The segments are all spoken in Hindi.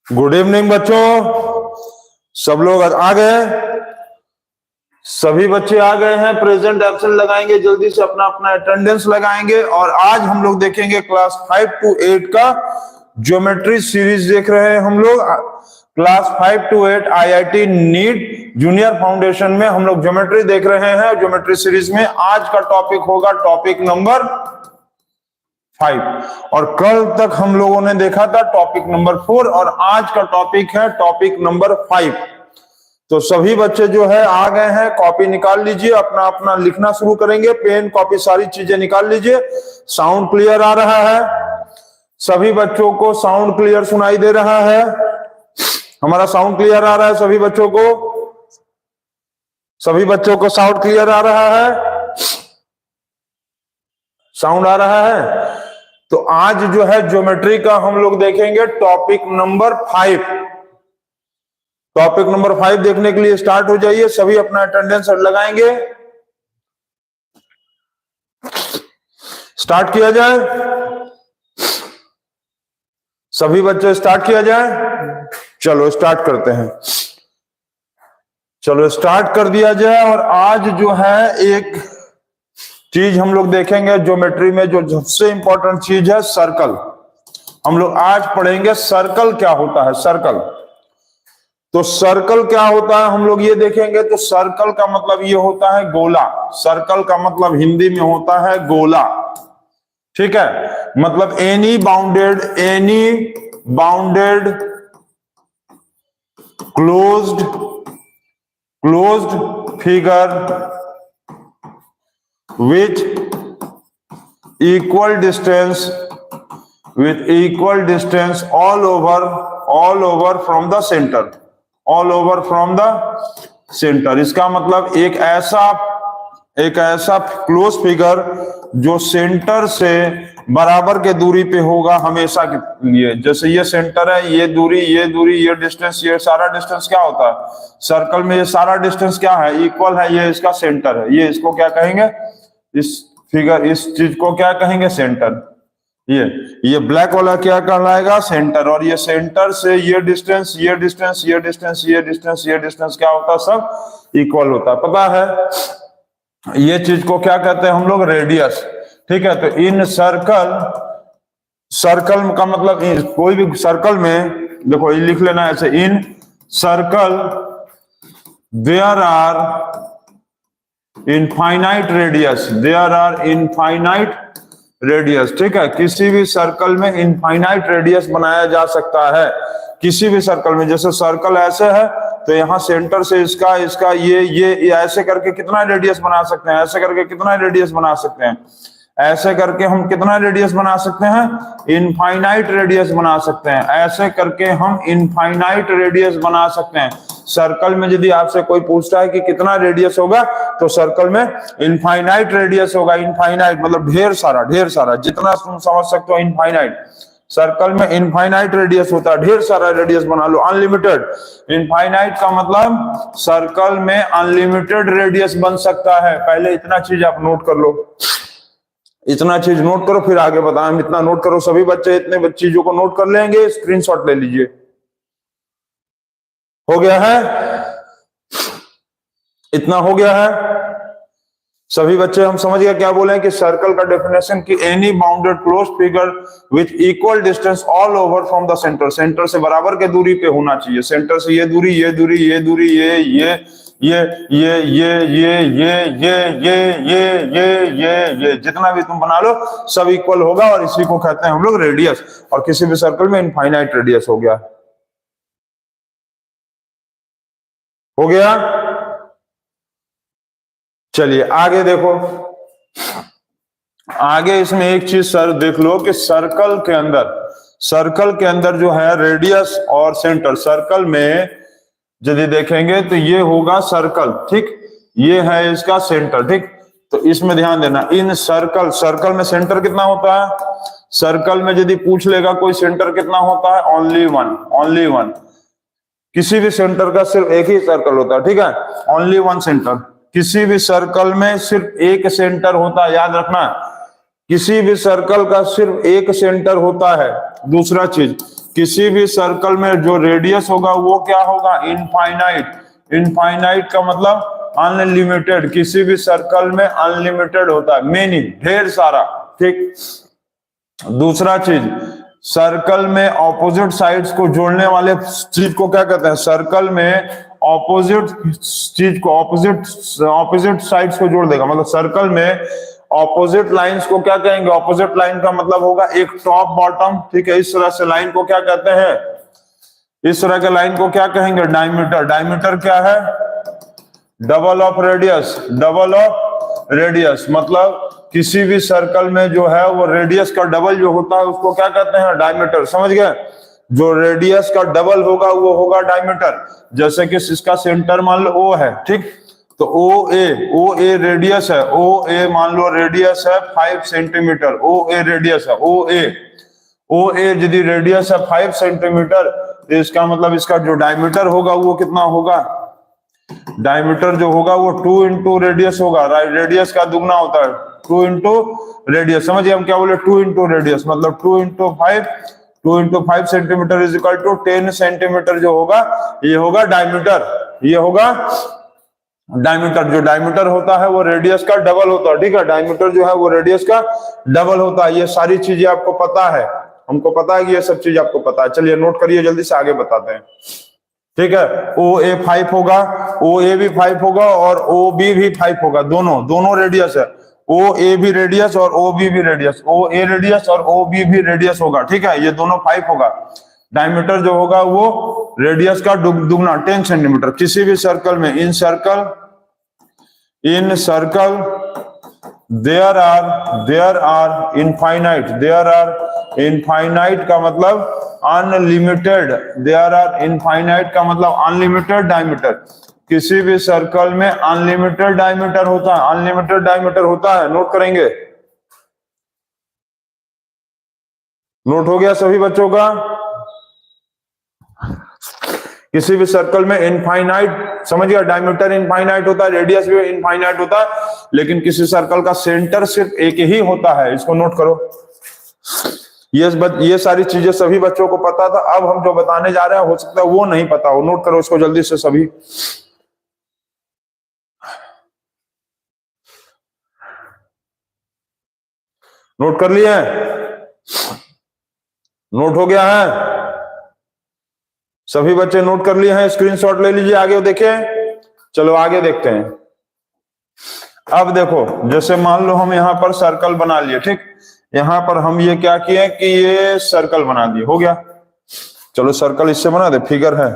गुड इवनिंग बच्चों, सब लोग आ गए? सभी बच्चे आ गए हैं? प्रेजेंट एब्सेंट लगाएंगे, जल्दी से अपना अपना अटेंडेंस लगाएंगे। और आज हम लोग देखेंगे क्लास 5 to 8 का ज्योमेट्री सीरीज देख रहे हैं हम लोग। Class 5 to 8 IIT NEET junior foundation में हम लोग ज्योमेट्री देख रहे हैं। ज्योमेट्री सीरीज में आज का टॉपिक होगा टॉपिक नंबर 5, और कल तक हम लोगों ने देखा था टॉपिक नंबर 4, और आज का टॉपिक है टॉपिक नंबर 5। तो सभी बच्चे जो है आ गए हैं, कॉपी निकाल लीजिए, अपना अपना लिखना शुरू करेंगे। पेन कॉपी सारी चीजें निकाल लीजिए। साउंड क्लियर आ रहा है? सभी बच्चों को साउंड क्लियर सुनाई दे रहा है? हमारा साउंड क्लियर आ रहा है सभी बच्चों को? सभी बच्चों को साउंड क्लियर आ रहा है? साउंड आ रहा है? तो आज जो है ज्योमेट्री का हम लोग देखेंगे टॉपिक नंबर 5। टॉपिक नंबर 5 देखने के लिए स्टार्ट हो जाइए। सभी अपना अटेंडेंस लगाएंगे। स्टार्ट किया जाए, सभी बच्चे स्टार्ट किया जाए। चलो स्टार्ट करते हैं। चलो स्टार्ट कर दिया जाए। और आज जो है एक चीज हम लोग देखेंगे ज्योमेट्री में, जो सबसे इंपॉर्टेंट चीज है, सर्कल। हम लोग आज पढ़ेंगे सर्कल क्या होता है। सर्कल, तो सर्कल क्या होता है हम लोग ये देखेंगे। तो सर्कल का मतलब ये होता है गोला। सर्कल का मतलब हिंदी में होता है गोला, ठीक है। मतलब any bounded closed figure with equal distance all over from the center, इसका मतलब एक ऐसा क्लोज फिगर जो सेंटर से बराबर के दूरी पे होगा हमेशा के लिए। जैसे ये सेंटर है, ये दूरी, ये डिस्टेंस, ये सारा डिस्टेंस क्या होता है सर्कल में? ये सारा डिस्टेंस क्या है? इक्वल है। ये इसका सेंटर है। ये इसको क्या कहेंगे? इस फिगर, इस चीज को क्या कहेंगे? सेंटर। ये ब्लैक वाला क्या कहलाएगा? सेंटर। और ये सेंटर से ये डिस्टेंस क्या होता है? सब इक्वल होता है। पता है ये चीज को क्या कहते हैं हम लोग? रेडियस, ठीक है। तो इन सर्कल का मतलब कोई भी सर्कल में देखो, ये लिख लेना ऐसे, in circle there are infinite radius, ठीक है। किसी भी सर्कल में इनफाइनाइट रेडियस बनाया जा सकता है, किसी भी सर्कल में। जैसे सर्कल ऐसे है तो यहाँ सेंटर से इसका ये ऐसे करके कितना रेडियस बना सकते हैं? ऐसे करके कितना रेडियस बना सकते हैं? ऐसे करके हम कितना रेडियस बना सकते हैं? इनफाइनाइट रेडियस बना सकते हैं। ऐसे करके हम इनफाइनाइट रेडियस बना सकते हैं। सर्कल में यदि आपसे कोई पूछता है कि कितना रेडियस होगा, तो सर्कल में इनफाइनाइट रेडियस होगा। इनफाइनाइट मतलब ढेर सारा, जितना तुम समझ सकते हो इनफाइनाइट। सर्कल में इनफाइनाइट रेडियस होता है, ढेर सारा रेडियस बना लो। अनलिमिटेड, इनफाइनाइट का मतलब सर्कल में अनलिमिटेड रेडियस बन सकता है। पहले इतना चीज आप नोट कर लो, इतना चीज नोट करो, फिर आगे बताएं। इतना नोट करो सभी बच्चे, इतने चीजों को नोट कर लेंगे, स्क्रीनशॉट ले लीजिए। हो गया है? इतना हो गया है सभी बच्चे? हम समझ गए क्या बोले कि सर्कल का डेफिनेशन कि any bounded close figure with equal distance all over from the centre, centre से बराबर के दूरी पे होना चाहिए। सेंटर से ये दूरी, ये जितना भी तुम बना लो सब इक्वल होगा, और इसी को कहते हैं हम लोग रेडियस। और किसी भी सर्कल में इनफाइनाइट रेडियस हो गया। चलिए आगे देखो। आगे इसमें एक चीज सर देख लो कि सर्कल के अंदर जो है रेडियस और सेंटर, सर्कल में यदि देखेंगे तो ये होगा सर्कल, ठीक। ये है इसका सेंटर, ठीक। तो इसमें ध्यान देना, इन सर्कल में सेंटर कितना होता है? सर्कल में यदि पूछ लेगा कोई सेंटर कितना होता है? Only one. किसी भी सेंटर का सिर्फ एक ही सर्कल होता है, ठीक है। Only one centre. किसी भी सर्कल में सिर्फ एक सेंटर होता है, याद रखना। किसी भी सर्कल का सिर्फ एक सेंटर होता है। दूसरा चीज, किसी भी सर्कल में जो रेडियस होगा वो क्या होगा, इनफाइनाइट। इनफाइनाइट का मतलब अनलिमिटेड, किसी भी सर्कल में अनलिमिटेड होता है, मेनी, ढेर सारा, ठीक। दूसरा चीज, सर्कल में ऑपोजिट साइड्स को जोड़ने वाले चीज को क्या कहते हैं, सर्कल में ऑपोजिट चीज को, ऑपोजिट साइड्स को जोड़ देगा, मतलब सर्कल में ऑपोजिट लाइंस को क्या कहेंगे, ऑपोजिट लाइन का मतलब होगा एक टॉप बॉटम, ठीक है। इस तरह से लाइन को क्या कहते हैं, इस तरह के लाइन को क्या कहेंगे, डायमीटर। डायमीटर क्या है, double of radius, double of radius, मतलब किसी भी सर्कल में जो है वो रेडियस का डबल जो होता है उसको क्या कहते हैं, डायमीटर, समझ गए। जो रेडियस का डबल होगा वो होगा डायमीटर। जैसे कि इसका सेंटर मान लो O है, ठीक, तो ओ ए रेडियस है, ओ ए मान लो रेडियस है 5 सेंटीमीटर, ओ ए रेडियस है, ओ ए यदि रेडियस है 5 सेंटीमीटर, तो इसका मतलब इसका जो डायमीटर होगा वो कितना होगा, डायमीटर जो होगा वो 2 इंटू रेडियस होगा, रेडियस का दुगना होता है, 2 इंटू रेडियस, समझिए हम क्या बोले, 2 इंटू रेडियस, मतलब 2 into 5 centimetre is equal to 10 centimetre जो होगा ये होगा डायमीटर, ये होगा डायमीटर। जो डायमीटर होता है वो रेडियस का डबल होता है, ठीक है, डायमीटर जो है वो रेडियस का डबल होता है। ये सारी चीजें आपको पता है, हमको पता है कि ये सब चीज आपको पता है। चलिए नोट करिए, जल्दी से आगे बताते हैं, ठीक है। ओ ए 5 होगा, ओ ए भी 5 होगा और ओ बी भी 5 होगा, दोनों रेडियस है, ओ ए भी रेडियस और ओ बी भी रेडियस, ओ ए रेडियस और ओ बी भी रेडियस होगा, ठीक है, ये दोनों 5 होगा। डायमीटर जो होगा वो रेडियस का दुगना 10 सेंटीमीटर। किसी भी सर्कल में, इन सर्कल देयर आर इनफाइनाइट का मतलब अनलिमिटेड, देयर आर इनफाइनाइट का मतलब अनलिमिटेड डायमीटर। किसी भी सर्कल में अनलिमिटेड डायमीटर होता है, अनलिमिटेड डायमीटर होता है, नोट करेंगे। नोट हो गया सभी बच्चों का। किसी भी सर्कल में इनफाइनाइट, समझ गया, डायमीटर इनफाइनाइट होता है, रेडियस भी इनफाइनाइट होता है, लेकिन किसी सर्कल का सेंटर सिर्फ एक ही होता है, इसको नोट करो। ये सारी चीजें सभी बच्चों को पता था। अब हम जो बताने जा रहे हैं हो सकता है वो नहीं पता हो, नोट करो इसको जल्दी से सभी। नोट कर लिए, नोट हो गया है, सभी बच्चे नोट कर लिए हैं, स्क्रीनशॉट ले लीजिए, आगे देखिए। चलो आगे देखते हैं। अब देखो, जैसे मान लो हम यहां पर सर्कल बना लिए, ठीक, यहां पर हम ये क्या किए कि ये सर्कल बना दिए, हो गया। चलो सर्कल इससे बना दे, फिगर है,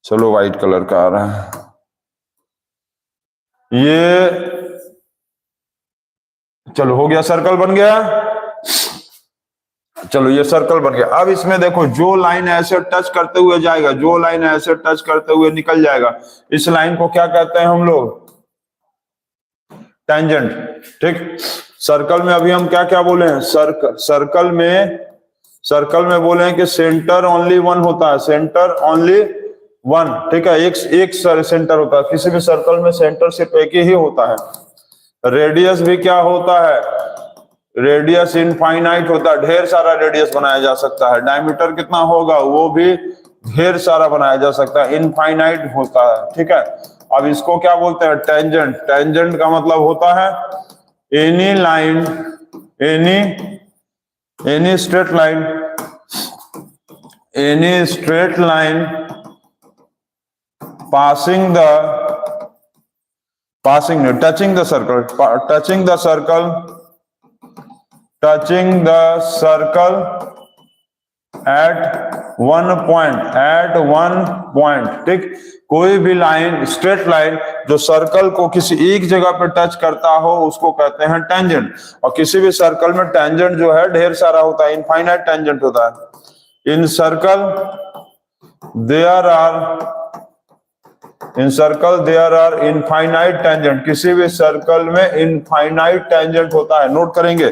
चलो व्हाइट कलर का आ रहा है, ये चलो हो गया, सर्कल बन गया। चलो ये सर्कल बन गया। अब इसमें देखो, जो लाइन ऐसे टच करते हुए जाएगा, जो लाइन ऐसे टच करते हुए निकल जाएगा, इस लाइन को क्या कहते हैं हम लोग, टेंजेंट, ठीक। सर्कल में अभी हम क्या क्या बोले हैं, सर्कल में बोले हैं कि सेंटर ओनली वन होता है, सेंटर ओनली वन, ठीक है, एक सेंटर होता है, किसी भी सर्कल में सेंटर सिर्फ एक ही होता है। रेडियस भी क्या होता है, रेडियस इनफाइनाइट होता है, ढेर सारा रेडियस बनाया जा सकता है। डायमीटर कितना होगा वो भी ढेर सारा बनाया जा सकता है, इनफाइनाइट होता है, ठीक है। अब इसको क्या बोलते हैं, टेंजेंट। टेंजेंट का मतलब होता है any line, any straight line touching the circle eight one point, ठीक। कोई भी लाइन, स्ट्रेट लाइन जो सर्कल को किसी एक जगह पर टच करता हो उसको कहते हैं टेंजेंट। और किसी भी सर्कल में टेंजेंट जो है ढेर सारा होता है, इनफाइनाइट टेंजेंट होता है। In circle there are infinite tangent. किसी भी सर्कल में इनफाइनाइट टेंजेंट होता है, नोट करेंगे,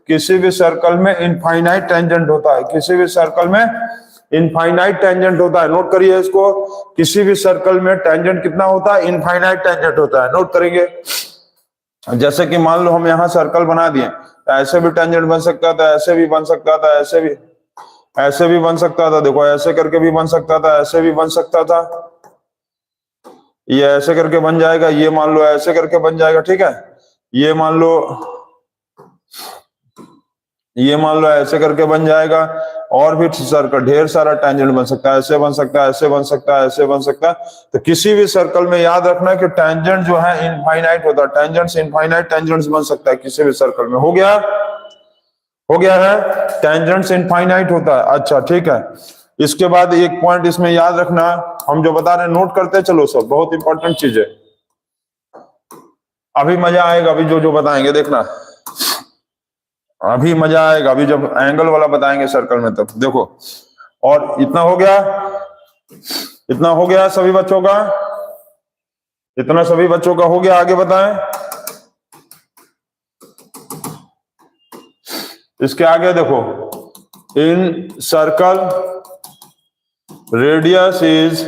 किसी भी सर्कल में इनफाइनाइट टेंजेंट होता है, किसी भी सर्कल में इनफाइनाइट टेंजेंट होता है, नोट करिए इसको। किसी भी सर्कल में टेंजेंट कितना होता है, इनफाइनाइट टेंजेंट होता है, नोट करेंगे। जैसे कि मान लो हम यहां सर्कल बना दिए, ऐसे भी टेंजेंट बन सकता था, ऐसे भी बन सकता था, ऐसे भी बन सकता था। देखो ऐसे करके भी बन सकता था, ऐसे भी बन सकता था, ये ऐसे करके बन जाएगा, ये मान लो ऐसे करके बन जाएगा, ठीक है। ये मान लो ऐसे करके बन जाएगा। और भी सर्कल ढेर सारा टेंजेंट बन सकता है, ऐसे बन सकता है, ऐसे बन सकता है, ऐसे बन सकता है। तो किसी भी सर्कल में याद रखना कि टेंजेंट जो है इनफाइनाइट होता है, टेंजेंट्स इनफाइनाइट टेंजेंट्स बन सकता है किसी भी सर्कल में। हो गया है, टेंजेंट्स इनफाइनाइट होता है। अच्छा ठीक है, इसके बाद एक पॉइंट इसमें याद रखना, हम जो बता रहे हैं नोट करते चलो, सब बहुत इंपॉर्टेंट चीज है। अभी मजा आएगा, अभी जो बताएंगे देखना, अभी मजा आएगा, अभी जब एंगल वाला बताएंगे सर्कल में तब देखो। और इतना हो गया सभी बच्चों का, इतना सभी बच्चों का हो गया। आगे बताएं, इसके आगे देखो, in circle radius is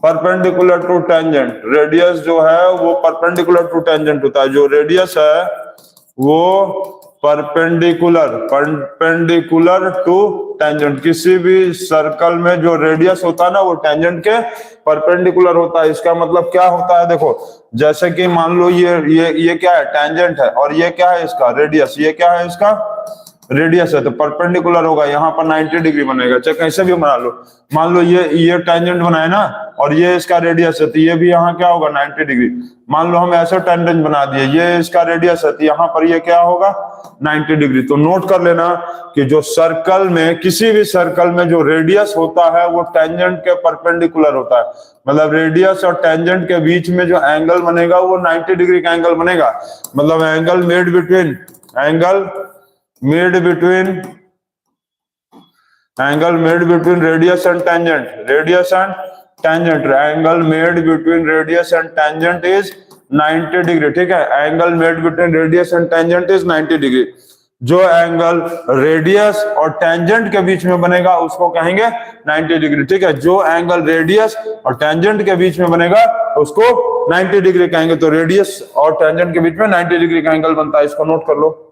perpendicular to tangent. Radius जो है वो परपेंडिकुलर टू टेंजेंट होता है। जो रेडियस है वो परपेंडिकुलर टू टेंजेंट। किसी भी सर्कल में जो रेडियस होता है ना वो टेंजेंट के परपेंडिकुलर होता है। इसका मतलब क्या होता है, देखो जैसे कि मान लो ये क्या है, टेंजेंट है, और ये क्या है इसका रेडियस, ये क्या है इसका रेडियस है, तो परपेंडिकुलर होगा, यहाँ पर 90 डिग्री बनेगा, चाहे कैसे भी बना लो। मान लो ये टेंजेंट बनाए ना, और ये इसका रेडियस है, तो ये भी यहाँ क्या होगा 90 डिग्री। मान लो हम ऐसे टेंजेंट बना दिए, ये इसका रेडियस है, तो यहाँ पर ये क्या होगा 90 डिग्री। तो नोट कर लेना कि जो सर्कल में, किसी भी सर्कल में जो रेडियस होता है वो टेंजेंट के परपेंडिकुलर होता है। मतलब रेडियस और टेंजेंट के बीच में जो एंगल बनेगा वो 90 डिग्री का एंगल बनेगा। मतलब angle made between radius and tangent, angle made between radius and tangent is 90 degree, ठीक है। Angle made between radius and tangent is 90 degree. जो एंगल रेडियस और टेंजेंट के बीच में बनेगा उसको कहेंगे 90 डिग्री, ठीक है। जो एंगल रेडियस और टेंजेंट के बीच में बनेगा उसको 90 डिग्री कहेंगे। तो रेडियस और टेंजेंट के बीच में 90 डिग्री का एंगल बनता है, इसको नोट कर लो।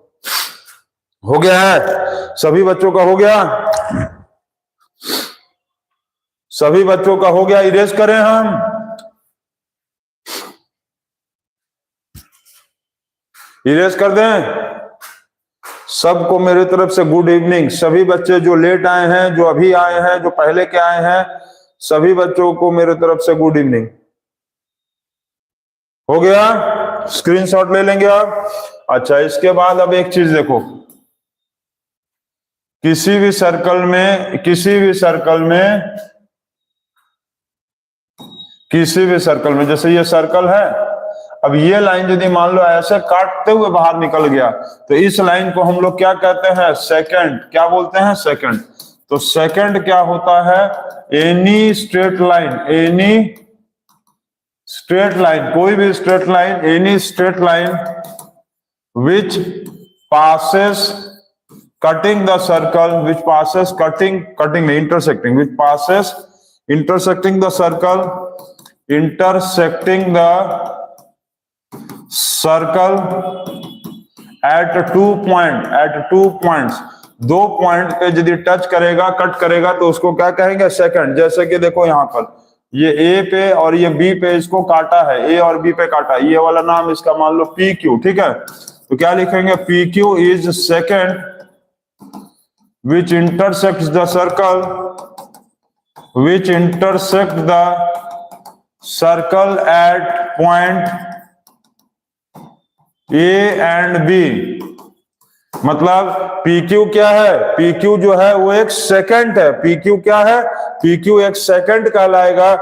हो गया है, सभी बच्चों का हो गया, सभी बच्चों का हो गया। इरेज करें हम, इरेज कर दें। सबको मेरी तरफ से गुड इवनिंग। सभी बच्चे जो लेट आए हैं, जो अभी आए हैं, जो पहले के आए हैं, सभी बच्चों को मेरे तरफ से गुड इवनिंग। हो गया, स्क्रीनशॉट ले लेंगे आप। अच्छा, इसके बाद अब एक चीज देखो, किसी भी सर्कल में जैसे ये सर्कल है, अब ये लाइन यदि मान लो ऐसे काटते हुए बाहर निकल गया तो इस लाइन को हम लोग क्या कहते हैं, सेकंड। क्या बोलते हैं, सेकंड। तो सेकंड क्या होता है, एनी स्ट्रेट लाइन, कोई भी straight line, any straight line which passes cutting the circle, which passes intersecting the circle at 2 points, 2 point पे यदि टच करेगा, कट करेगा तो उसको क्या कहेंगे, सेकंड। जैसे कि देखो यहाँ पर ये ए पे और ये बी पे इसको काटा है, ए और बी पे काटा, ये वाला नाम इसका मान लो पी क्यू, ठीक है। तो क्या लिखेंगे, P Q is second which intersects the circle at point A and B। मतलब PQ क्या है, PQ जो है वो एक सेकंड है। PQ क्या है, PQ एक सेकंड कहलाएगा।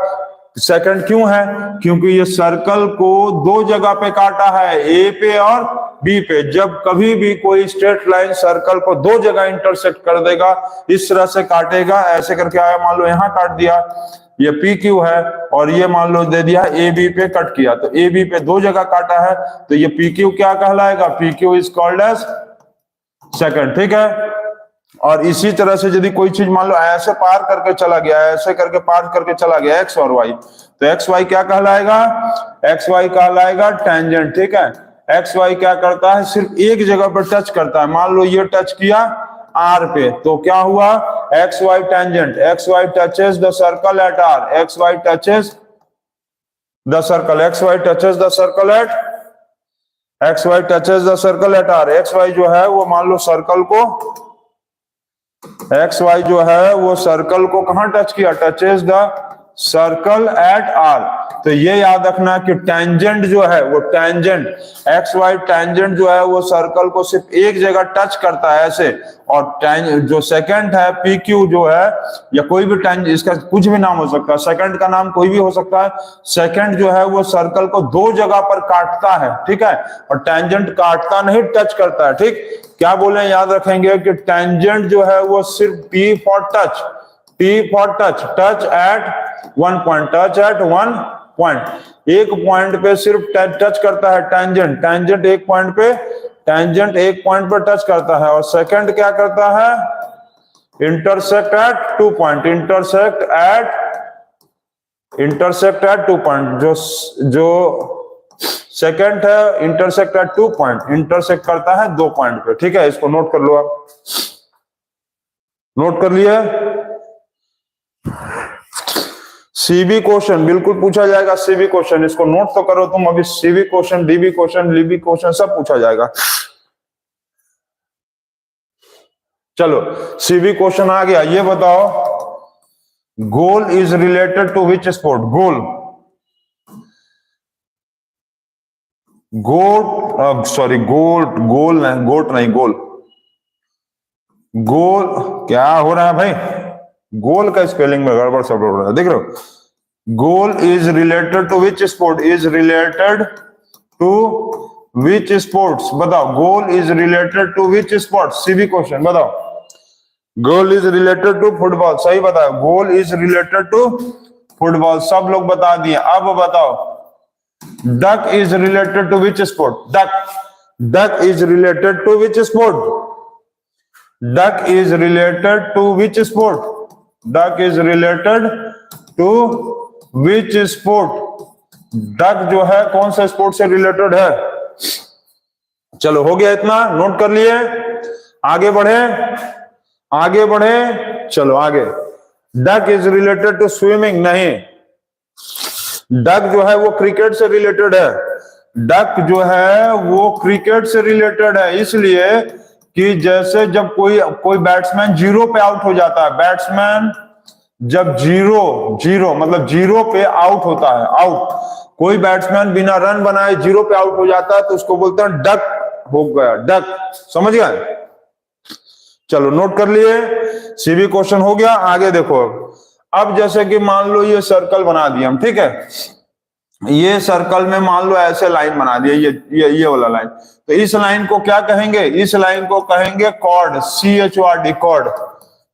सेकंड क्यों है, क्योंकि ये सर्कल को दो जगह पे काटा है, ए पे और बी पे। जब कभी भी कोई स्ट्रेट लाइन सर्कल को दो जगह इंटरसेक्ट कर देगा, इस तरह से काटेगा, ऐसे करके आया, मान लो यहाँ काट दिया, ये पी क्यू है, और ये मान लो दे दिया ए बी पे कट किया, तो ए बी पे दो जगह काटा है, तो ये पी क्यू क्या कहलाएगा, P Q is called as second, ठीक है। और इसी तरह से यदि कोई चीज मान लो ऐसे पार करके चला गया, ऐसे करके पार करके चला गया, एक्स और वाई, तो एक्स वाई क्या कहलाएगा, एक्स वाई कहलाएगा टेंजेंट, ठीक है। एक्स वाई क्या करता है, सिर्फ एक जगह पर टच करता है। मान लो ये टच किया आर पे, तो क्या हुआ, X Y tangent, X Y touches the circle at R, X Y touches the circle, X Y touches the circle at, X Y touches the circle at R. X Y जो है वो मान लो सर्कल को, एक्स वाई जो है वो सर्कल को कहां टच किया, touches the circle at R. तो ये याद रखना कि टेंजेंट जो है वो टेंजेंट, एक्स वाई टेंजेंट जो है वो सर्कल को सिर्फ एक जगह टच करता है ऐसे, और जो सेकंड है पी क्यू जो है, या कोई भी टेंजेंट, इसका कुछ भी नाम हो सकता है, सेकंड का नाम कोई भी हो सकता है। सेकंड जो है वो सर्कल को दो जगह पर काटता है, ठीक है, और टेंजेंट काटता नहीं, टच करता है। ठीक, क्या बोले, याद रखेंगे कि टेंजेंट जो है वो सिर्फ P for touch, T for touch, touch eight one point, touch eight one point, एक पॉइंट पे सिर्फ टच करता है टेंजेंट, टेंजेंट एक पॉइंट पे, टेंजेंट एक पॉइंट पे टच करता है। और सेकंड क्या करता है, intersect at two point, intersect at two point, जो सेकंड है intersect at two point, intersect करता है दो पॉइंट पे। ठीक है, इसको नोट कर लो आप, नोट कर लिए। सीबी क्वेश्चन बिल्कुल पूछा जाएगा, सीबी क्वेश्चन, इसको नोट तो करो तुम अभी। CB question, DB question, LB question सब पूछा जाएगा। चलो सीबी क्वेश्चन आ गया, ये बताओ, goal is related to which sport, goal, goat, sorry goat, goal नहीं, गोट नहीं, गोल, गोल क्या हो रहा है भाई, गोल का स्पेलिंग में गड़बड़ सब हो रहा है, देख रहे हो। Goal is related to which sport, is related to which sports, बताओ, goal is related to which sport, CB question बताओ। Goal is related to football, सही बताओ, goal is related to football, सब लोग बता दिए। अब बताओ, duck is related to which sport, duck, duck is related to which sport, duck is related to which sport, duck is related to which sport, duck जो है कौन सा स्पोर्ट से रिलेटेड है। चलो हो गया इतना, नोट कर लिए, आगे बढ़े, आगे बढ़े, चलो आगे। Duck is related to swimming, नहीं, डक जो है वो क्रिकेट से रिलेटेड है, डक जो है वो क्रिकेट से रिलेटेड है, इसलिए कि जैसे जब कोई बैट्समैन जीरो पे आउट हो जाता है, बैट्समैन जब जीरो मतलब जीरो पे आउट होता है, आउट, कोई बैट्समैन बिना रन बनाए जीरो पे आउट हो जाता है तो उसको बोलते हैं डक हो गया, डक, समझ गए। चलो नोट कर लिए, सीबी क्वेश्चन हो गया। आगे देखो, अब जैसे कि मान लो ये सर्कल बना दिया हम, ठीक है, ये सर्कल में मान लो ऐसे लाइन बना दिया, ये वाला लाइन, तो इस लाइन को क्या कहेंगे, इस लाइन को कहेंगे cord, CHORD, cord,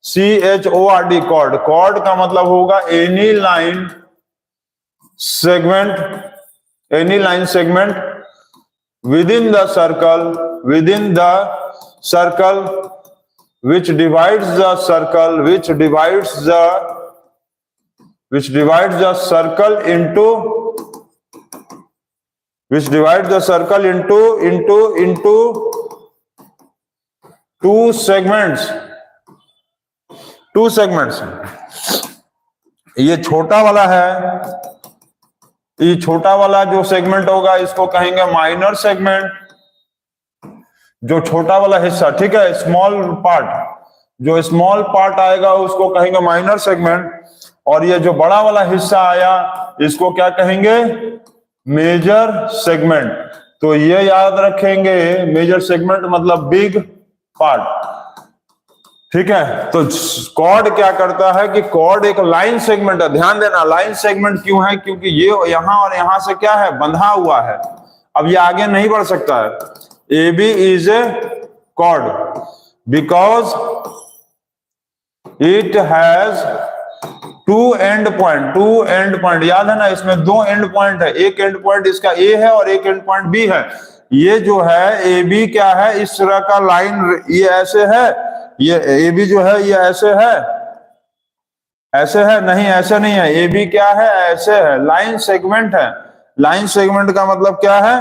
CHORD, cord. Cord का मतलब होगा any line segment, any line segment within the circle, within the circle which divides the circle, which divides the circle into, which divides the circle into two segments, two segments। ये छोटा वाला है, ये छोटा वाला जो सेगमेंट होगा इसको कहेंगे माइनर सेगमेंट, जो छोटा वाला हिस्सा, ठीक है, स्मॉल पार्ट, जो स्मॉल पार्ट आएगा उसको कहेंगे माइनर सेगमेंट, और ये जो बड़ा वाला हिस्सा आया इसको क्या कहेंगे, मेजर सेगमेंट। तो ये याद रखेंगे, मेजर सेगमेंट मतलब बिग पार्ट, ठीक है। तो कॉर्ड क्या करता है कि कॉर्ड एक लाइन सेगमेंट है, ध्यान देना, लाइन सेगमेंट क्यों है, क्योंकि ये यहां और यहां से क्या है, बंधा हुआ है, अब ये आगे नहीं बढ़ सकता है। AB is a chord because it has two end point, याद है ना, इसमें दो एंड पॉइंट है, एक एंड पॉइंट इसका A है और एक एंड पॉइंट B है। ये जो है AB क्या है, इस तरह का लाइन, ये ऐसे है, ये AB जो है ये ऐसे है, ऐसे है, नहीं ऐसे नहीं है, AB क्या है, ऐसे है, लाइन सेगमेंट है, लाइन सेगमेंट का मतलब क्या है?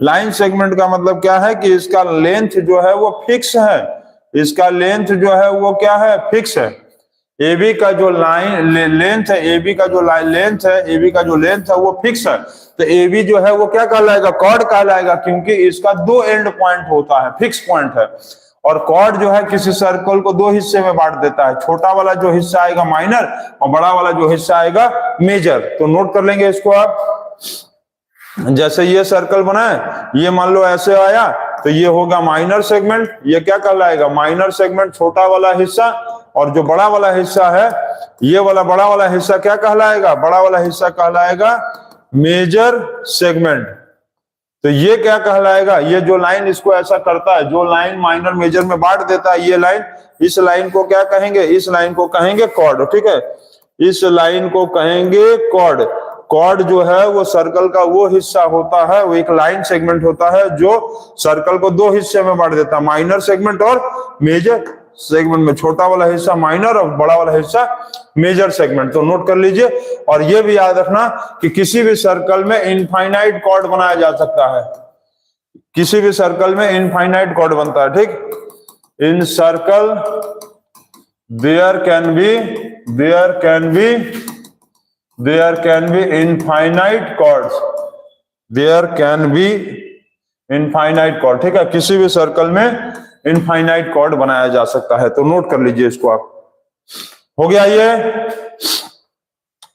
लाइन सेगमेंट का मतलब क्या है कि इसका लेंथ जो है वो फिक्स है, इसका लेंथ जो है वो क्या है? फिक्स है। AB का जो लाइन लेंथ है, AB का जो लेंथ है, AB का जो लेंथ है वो फिक्स है, तो AB जो है वो क्या कहलाएगा? कॉर्ड कहलाएगा, क्योंकि इसका दो एंड पॉइंट होता है, फिक्स पॉइंट है। और कॉर्ड जो है किसी सर्कल को दो हिस्से में बांट देता है, छोटा वाला जो हिस्सा आएगा माइनर और बड़ा वाला जो हिस्सा आएगा मेजर। तो नोट कर लेंगे इसको आप। जैसे ये सर्कल बना है, ये मान लो ऐसे आया, तो ये होगा माइनर सेगमेंट, ये क्या कहलाएगा? माइनर सेगमेंट, छोटा वाला हिस्सा। और जो बड़ा वाला हिस्सा है, ये वाला बड़ा वाला हिस्सा क्या कहलाएगा? बड़ा वाला हिस्सा कहलाएगा मेजर सेगमेंट। तो ये क्या कहलाएगा? ये जो लाइन इसको ऐसा करता है, जो लाइन माइनर मेजर में बांट देता है, ये लाइन, इस लाइन को क्या कहेंगे? इस लाइन को कहेंगे कॉर्ड, ठीक है? इस लाइन को कहेंगे कॉर्ड। कॉर्ड जो है वो सर्कल का वो हिस्सा होता है, वो एक लाइन सेगमेंट होता है जो सर्कल को दो हिस्से में बांट देता है, माइनर सेगमेंट और मेजर सेगमेंट में। छोटा वाला हिस्सा माइनर और बड़ा वाला हिस्सा मेजर सेगमेंट। तो नोट कर लीजिए। और ये भी याद रखना कि किसी भी सर्कल में इनफाइनाइट कॉर्ड बनाया जा सकता है, किसी भी सर्कल में इनफाइनाइट कॉर्ड बनता है, ठीक? इन circle there can be infinite chords, there can be infinite chord, ठीक है? किसी भी सर्कल में इनफाइनाइट कॉर्ड बनाया जा सकता है। तो नोट कर लीजिए इसको आप। हो गया ये,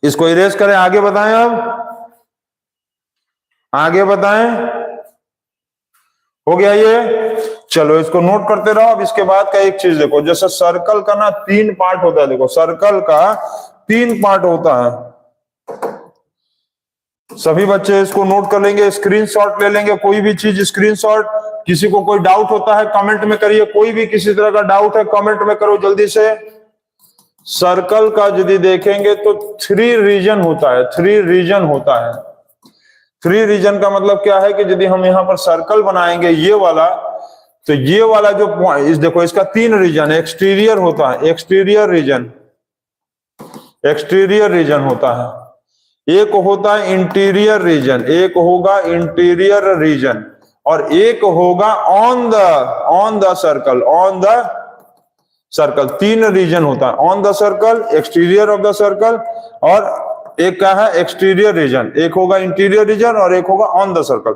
इसको इरेज करें, आगे बताएं, अब आगे बताएं। हो गया ये, चलो इसको नोट करते रहो। अब इसके बाद का एक चीज देखो, जैसे सर्कल का ना तीन पार्ट होता है, देखो सर्कल का तीन पार्ट होता है। सभी बच्चे इसको नोट कर लेंगे, स्क्रीनशॉट ले लेंगे, कोई भी चीज स्क्रीनशॉट। किसी को कोई डाउट होता है कमेंट में करिए, कोई भी किसी तरह का डाउट है कमेंट में करो जल्दी से। सर्कल का यदि देखेंगे तो थ्री रीजन होता है, थ्री रीजन होता है। थ्री रीजन का मतलब क्या है कि यदि हम यहाँ पर सर्कल बनाएंगे ये वाला, तो ये वाला जो पॉइंट, देखो इसका तीन रीजन, एक्सटीरियर होता है, एक्सटीरियर रीजन, एक्सटीरियर रीजन होता है। एक होता है इंटीरियर रीजन, एक होगा इंटीरियर रीजन, और एक होगा on the circle, on the circle. तीन रीजन होता है, on the circle, exterior of the circle, और एक क्या है? Exterior region. एक होगा इंटीरियर रीजन और एक होगा ऑन द सर्कल।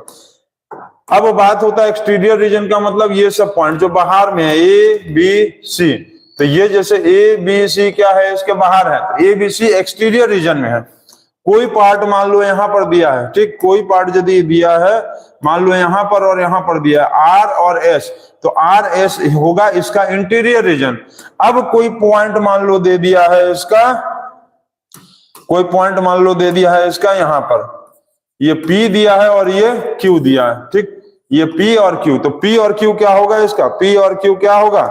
अब बात होता है एक्सटीरियर रीजन का मतलब ये सब पॉइंट जो बाहर में है, ए बी सी। तो ये जैसे ए बी सी क्या है? इसके बाहर है, A B C exterior region में है। कोई पार्ट मान लो यहां पर दिया है, ठीक? कोई पार्ट यदि दिया है, मान लो यहां पर और यहां पर दिया है, आर और एस, तो आर एस होगा इसका इंटीरियर रीजन। अब कोई पॉइंट मान लो दे दिया है इसका, कोई पॉइंट मान लो दे दिया है इसका यहां पर, ये P दिया है और ये Q दिया है, ठीक? ये P और Q, तो P और Q क्या होगा इसका? P और Q क्या होगा?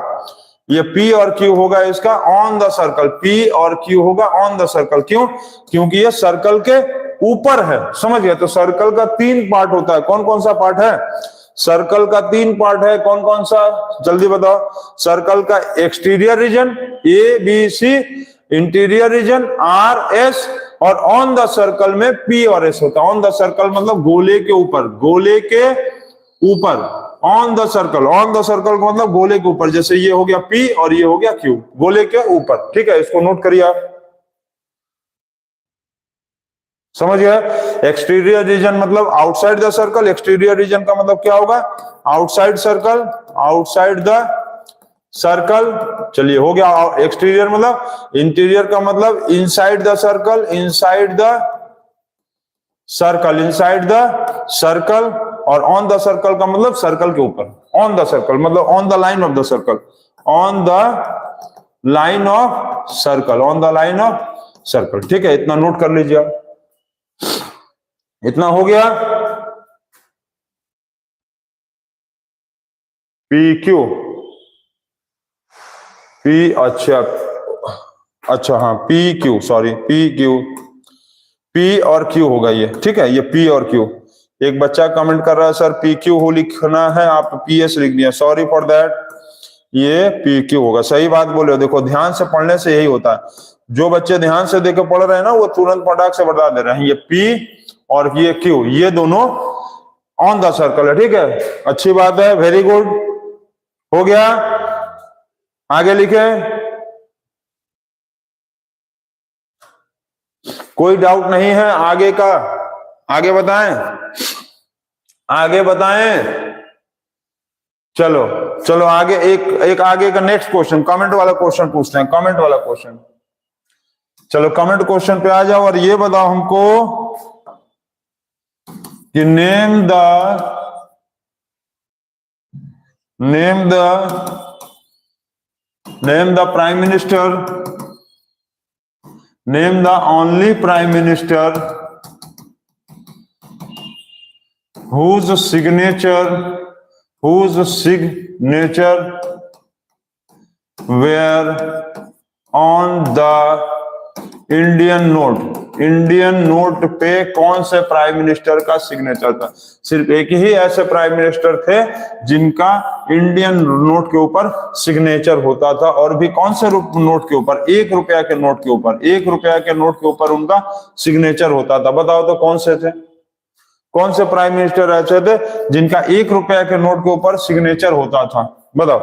ये P और Q होगा इसका ऑन द सर्कल, P और Q होगा ऑन द सर्कल। क्यों? क्योंकि ये सर्कल के ऊपर है, समझ गए? तो सर्कल का तीन पार्ट होता है। कौन कौन सा पार्ट है? सर्कल का तीन पार्ट है, कौन कौन सा? जल्दी बताओ। सर्कल का exterior region A B C, interior region R S, और ऑन द सर्कल में P और S होता है। ऑन द सर्कल मतलब गोले के ऊपर, गोले के ऊपर, on the circle. On the circle का मतलब गोले के ऊपर, जैसे ये हो गया P और ये हो गया Q, गोले के ऊपर, ठीक है? इसको नोट करिए आप, समझ गए? एक्सटीरियर रीजन मतलब outside the circle, exterior region का मतलब क्या होगा? Outside circle, outside the circle. चलिए हो गया। एक्सटीरियर मतलब, इंटीरियर का मतलब inside the circle, inside the circle, inside the circle, और ऑन द सर्कल का मतलब सर्कल के ऊपर, ऑन द सर्कल मतलब on the line of the circle, on the line of circle, on the line of circle, ठीक है? इतना नोट कर लीजिए आप। इतना हो गया। PQ, P, अच्छा हाँ, PQ, सॉरी PQ, P और Q होगा ये, ठीक है? ये P और Q। एक बच्चा कमेंट कर रहा है सर PQ हो लिखना है, आप PS लिख दिया, सॉरी फॉर दैट, ये PQ होगा। सही बात बोले हो। देखो ध्यान से पढ़ने से यही होता है, जो बच्चे ध्यान से देकर पढ़ रहे हैं ना वो तुरंत फटाक से बता दे रहे हैं, ये P और ये Q, ये दोनों ऑन द सर्कल है। ठीक है, अच्छी बात है, वेरी गुड, हो गया। आगे लिखे, कोई डाउट नहीं है आगे का? आगे बताएं, आगे बताएं। चलो चलो आगे, एक आगे का नेक्स्ट क्वेश्चन, कमेंट वाला क्वेश्चन पूछते हैं, कमेंट वाला क्वेश्चन। चलो कमेंट क्वेश्चन पे आ जाओ और ये बताओ हमको कि name the prime minister, name the only prime minister whose signature were on the Indian note पे कौन से प्राइम मिनिस्टर का सिग्नेचर था? सिर्फ एक ही ऐसे प्राइम मिनिस्टर थे जिनका इंडियन नोट के ऊपर सिग्नेचर होता था, और भी कौन से नोट के ऊपर? 1 रुपया के नोट के ऊपर, 1 रुपया के नोट के ऊपर उनका सिग्नेचर होता था। बताओ तो कौन से थे? कौन से प्राइम मिनिस्टर ऐसे थे जिनका 1 रुपया के नोट के ऊपर सिग्नेचर होता था? बताओ,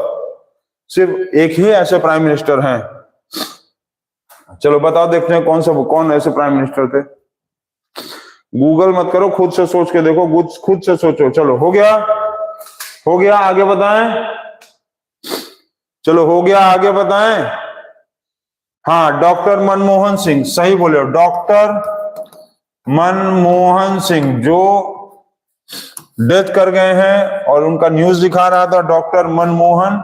सिर्फ एक ही ऐसे प्राइम मिनिस्टर हैं। चलो बताओ, देखते हैं कौन ऐसे प्राइम मिनिस्टर थे। गूगल मत करो, खुद से सोच के देखो, खुद से सोचो। चलो हो गया, हो गया, आगे बताएं। चलो हो गया, आगे बताएं। हाँ, डॉक्टर मनमोहन सिंह, सही बोले हो, डॉक्टर मनमोहन सिंह जो डेथ कर गए हैं, और उनका न्यूज दिखा रहा था डॉक्टर मनमोहन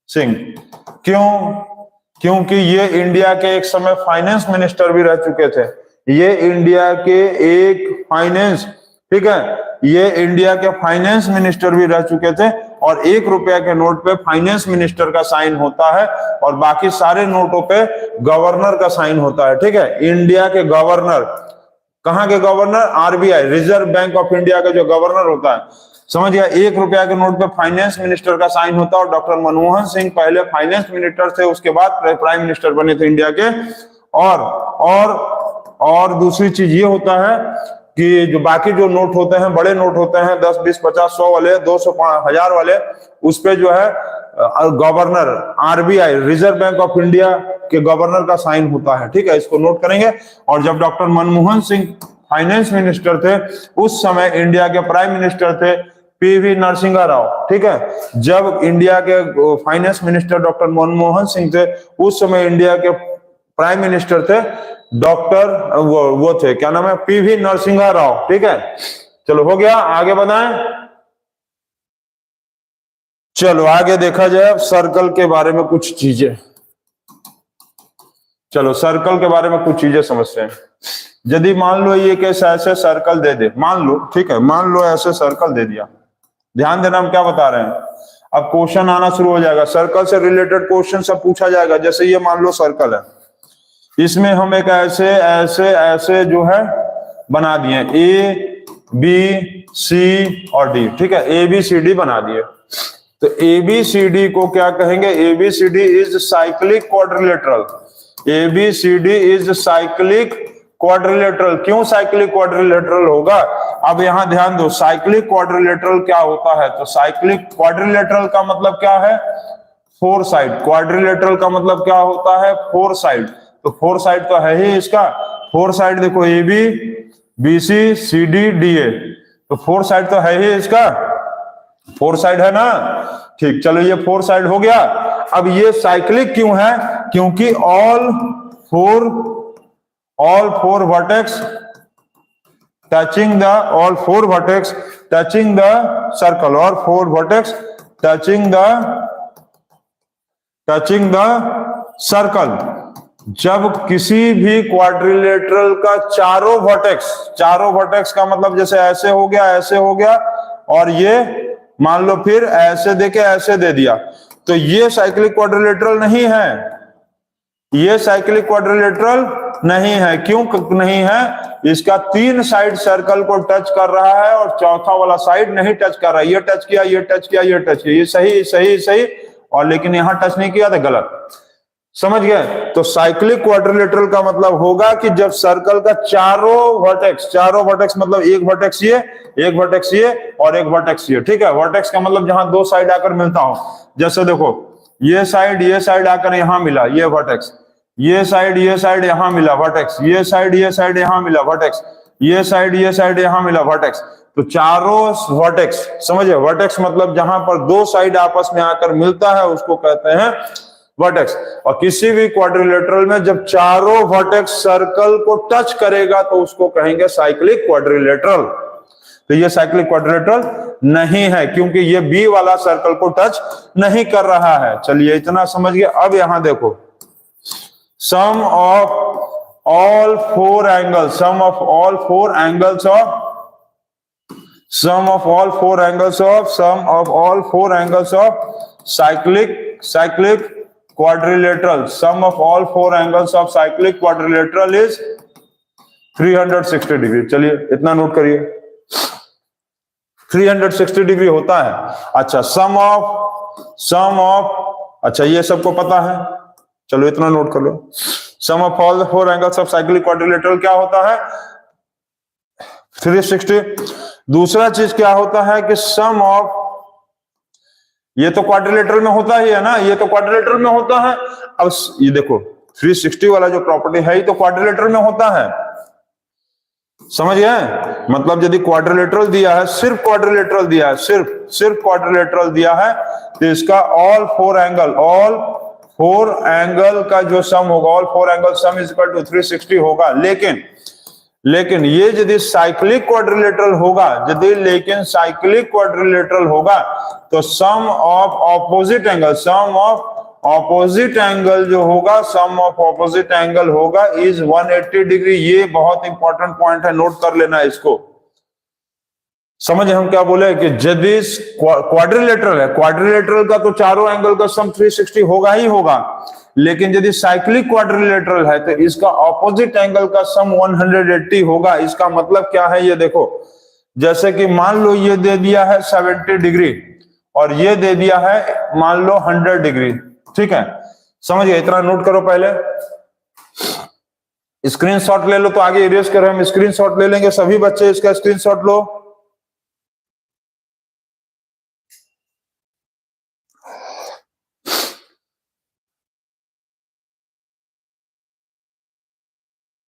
सिंह। क्यों? क्योंकि ये इंडिया के एक समय फाइनेंस मिनिस्टर भी रह चुके थे। ये इंडिया के एक फाइनेंस, ठीक है, ये इंडिया के फाइनेंस मिनिस्टर भी रह चुके थे, और 1 रुपया के नोट पे फाइनेंस मिनिस्टर का साइन होता है, और बाकी सारे नोटों पे गवर्नर का साइन होता है। ठीक है, इंडिया के गवर्नर, कहां के governor? RBI, reserve bank of India का जो गवर्नर होता है, समझ गया। 1 रुपया के नोट पे फाइनेंस मिनिस्टर का साइन होता है, और डॉक्टर मनमोहन सिंह पहले फाइनेंस मिनिस्टर थे, उसके बाद प्राइम मिनिस्टर बने थे इंडिया के। और दूसरी चीज ये होता है कि जो बाकी जो नोट होते हैं, बड़े नोट होते हैं 10, 20, 50, 100 वाले, 200, 1000 वाले, उस पे जो है governor, RBI, reserve bank of India के गवर्नर का साइन होता है। ठीक है, इसको नोट करेंगे। और जब doctor Manmohan Singh finance minister थे, उस समय इंडिया के प्राइम मिनिस्टर थे पीवी नरसिम्हा राव। ठीक है, जब इंडिया के finance minister doctor Manmohan Singh थे, उस समय इंडिया के प्राइम मिनिस्टर थे डॉक्टर वो थे, क्या नाम है? पीवी नरसिम्हा राव। ठीक है, चलो हो गया, आगे बताएं। चलो आगे देखा जाए अब सर्कल के बारे में कुछ चीजें। चलो सर्कल के बारे में कुछ चीजें समझते हैं। यदि मान लो ये कैसे ऐसे सर्कल दे दे, मान लो, ठीक है, मान लो ऐसे सर्कल दे दिया, ध्यान देना हम क्या बता रहे हैं। अब क्वेश्चन आना शुरू हो जाएगा, सर्कल से रिलेटेड क्वेश्चन सब पूछा जाएगा। जैसे ये मान लो सर्कल है, इसमें हम एक ऐसे ऐसे ऐसे जो है बना दिए, ए बी सी और डी। ठीक है, ए बी सी डी बना दिए। तो ए बी सी डी को क्या कहेंगे? A B C D is cyclic quadrilateral. A B C D is cyclic quadrilateral. क्यों साइक्लिक क्वाड्रिलेटरल होगा? अब यहां ध्यान दो, साइक्लिक क्वाड्रिलेटरल क्या होता है? तो साइक्लिक क्वाड्रिलेटरल का मतलब क्या है? 4 साइड। क्वाड्रिलेटरल का मतलब क्या होता है? 4 साइड। तो 4 साइड तो है ही इसका। 4 साइड देखो, A B, B C, C D, D A, तो 4 साइड तो है ही इसका। 4 साइड है ना? ठीक, चलो ये 4 साइड हो गया। अब ये साइक्लिक क्यों है? क्योंकि all four vertex touching the circle, और 4 वर्टेक्स टचिंग द सर्कल। जब किसी भी क्वाड्रिलेटरल का चारों वर्टेक्स का मतलब जैसे ऐसे हो गया, ऐसे हो गया, और ये मान लो फिर ऐसे देके ऐसे दे दिया, तो ये साइक्लिक क्वाड्रिलेटरल नहीं है। ये साइक्लिक क्वाड्रिलेटरल नहीं है। क्यों नहीं है? इसका 3 साइड सर्कल को टच कर रहा है, और चौथा वाला साइड नहीं टच कर रहा है। ये टच किया, ये टच किया, ये टच किया, ये सही सही सही, और लेकिन यहां टच नहीं किया तो गलत। समझ गए? तो साइक्लिक क्वाड्रिलेटरल का मतलब होगा कि जब सर्कल का चारों वर्टेक्स मतलब एक वर्टेक्स ये, एक वर्टेक्स ये और एक वर्टेक्स ये, ठीक है? वर्टेक्स का मतलब जहां दो साइड आकर मिलता हो, जैसे देखो ये साइड आकर यहां मिला, ये वर्टेक्स, ये साइड यहां मिला वर्टेक्स, ये साइड यहां मिला वर्टेक्स, ये साइड यहां मिला वर्टेक्स। तो चारों वर्टेक्स, समझे? वर्टेक्स मतलब जहां पर दो साइड आपस में आकर मिलता है उसको कहते हैं वर्टेक्स। और किसी भी क्वाड्रिलेटरल में जब चारों वर्टेक्स सर्कल को टच करेगा तो उसको कहेंगे साइक्लिक क्वाड्रिलेटरल। तो ये साइक्लिक क्वाड्रिलेटरल नहीं है क्योंकि ये बी वाला सर्कल को टच नहीं कर रहा है। चलिए इतना समझ गए। अब यहां देखो, sum of all four angles of cyclic quadrilateral, sum of all four angles of cyclic quadrilateral is 360 degree. चलिए इतना नोट करिए, 360 डिग्री होता है। अच्छा, सम ऑफ अच्छा ये सबको पता है, चलो इतना नोट कर लो। Sum of all four angles of cyclic quadrilateral क्या होता है? 360। दूसरा चीज क्या होता है कि सम ऑफ, ये तो क्वाड्रिलेटरल में होता ही है ना, ये तो क्वाड्रिलेटरल में होता है। अब ये देखो 360 वाला जो प्रॉपर्टी है ये तो क्वाड्रिलेटरल में होता है, समझ गए? मतलब यदि क्वाड्रिलेटरल दिया है, सिर्फ क्वाड्रिलेटरल दिया है, सिर्फ क्वाड्रिलेटरल दिया है, तो इसका ऑल फोर एंगल का जो सम होगा, all four angle sum is equal to 360 होगा। लेकिन ये यदि साइक्लिक क्वाड्रिलेटरल होगा, साइक्लिक क्वाड्रिलेटरल होगा तो सम ऑफ ऑपोजिट एंगल जो होगा, सम ऑफ ऑपोजिट एंगल होगा इज 180 डिग्री। ये बहुत इंपॉर्टेंट पॉइंट है, नोट कर लेना इसको। समझ हम क्या बोले कि यदि क्वाड्रिलेटरल है, क्वाड्रिलेटरल का तो चारों एंगल का सम 360 होगा ही होगा, लेकिन यदि साइक्लिक क्वाड्रिलेटरल है तो इसका ऑपोजिट एंगल का सम 180 होगा। इसका मतलब क्या है ये देखो, जैसे कि मान लो ये दे दिया है 70 डिग्री और ये दे दिया है मान लो 100 डिग्री, ठीक है? समझ गए? इतना नोट करो। पहले स्क्रीनशॉट ले लो, तो आगे इरेज कर हम स्क्रीनशॉट ले लेंगे। सभी बच्चे इसका स्क्रीनशॉट लो।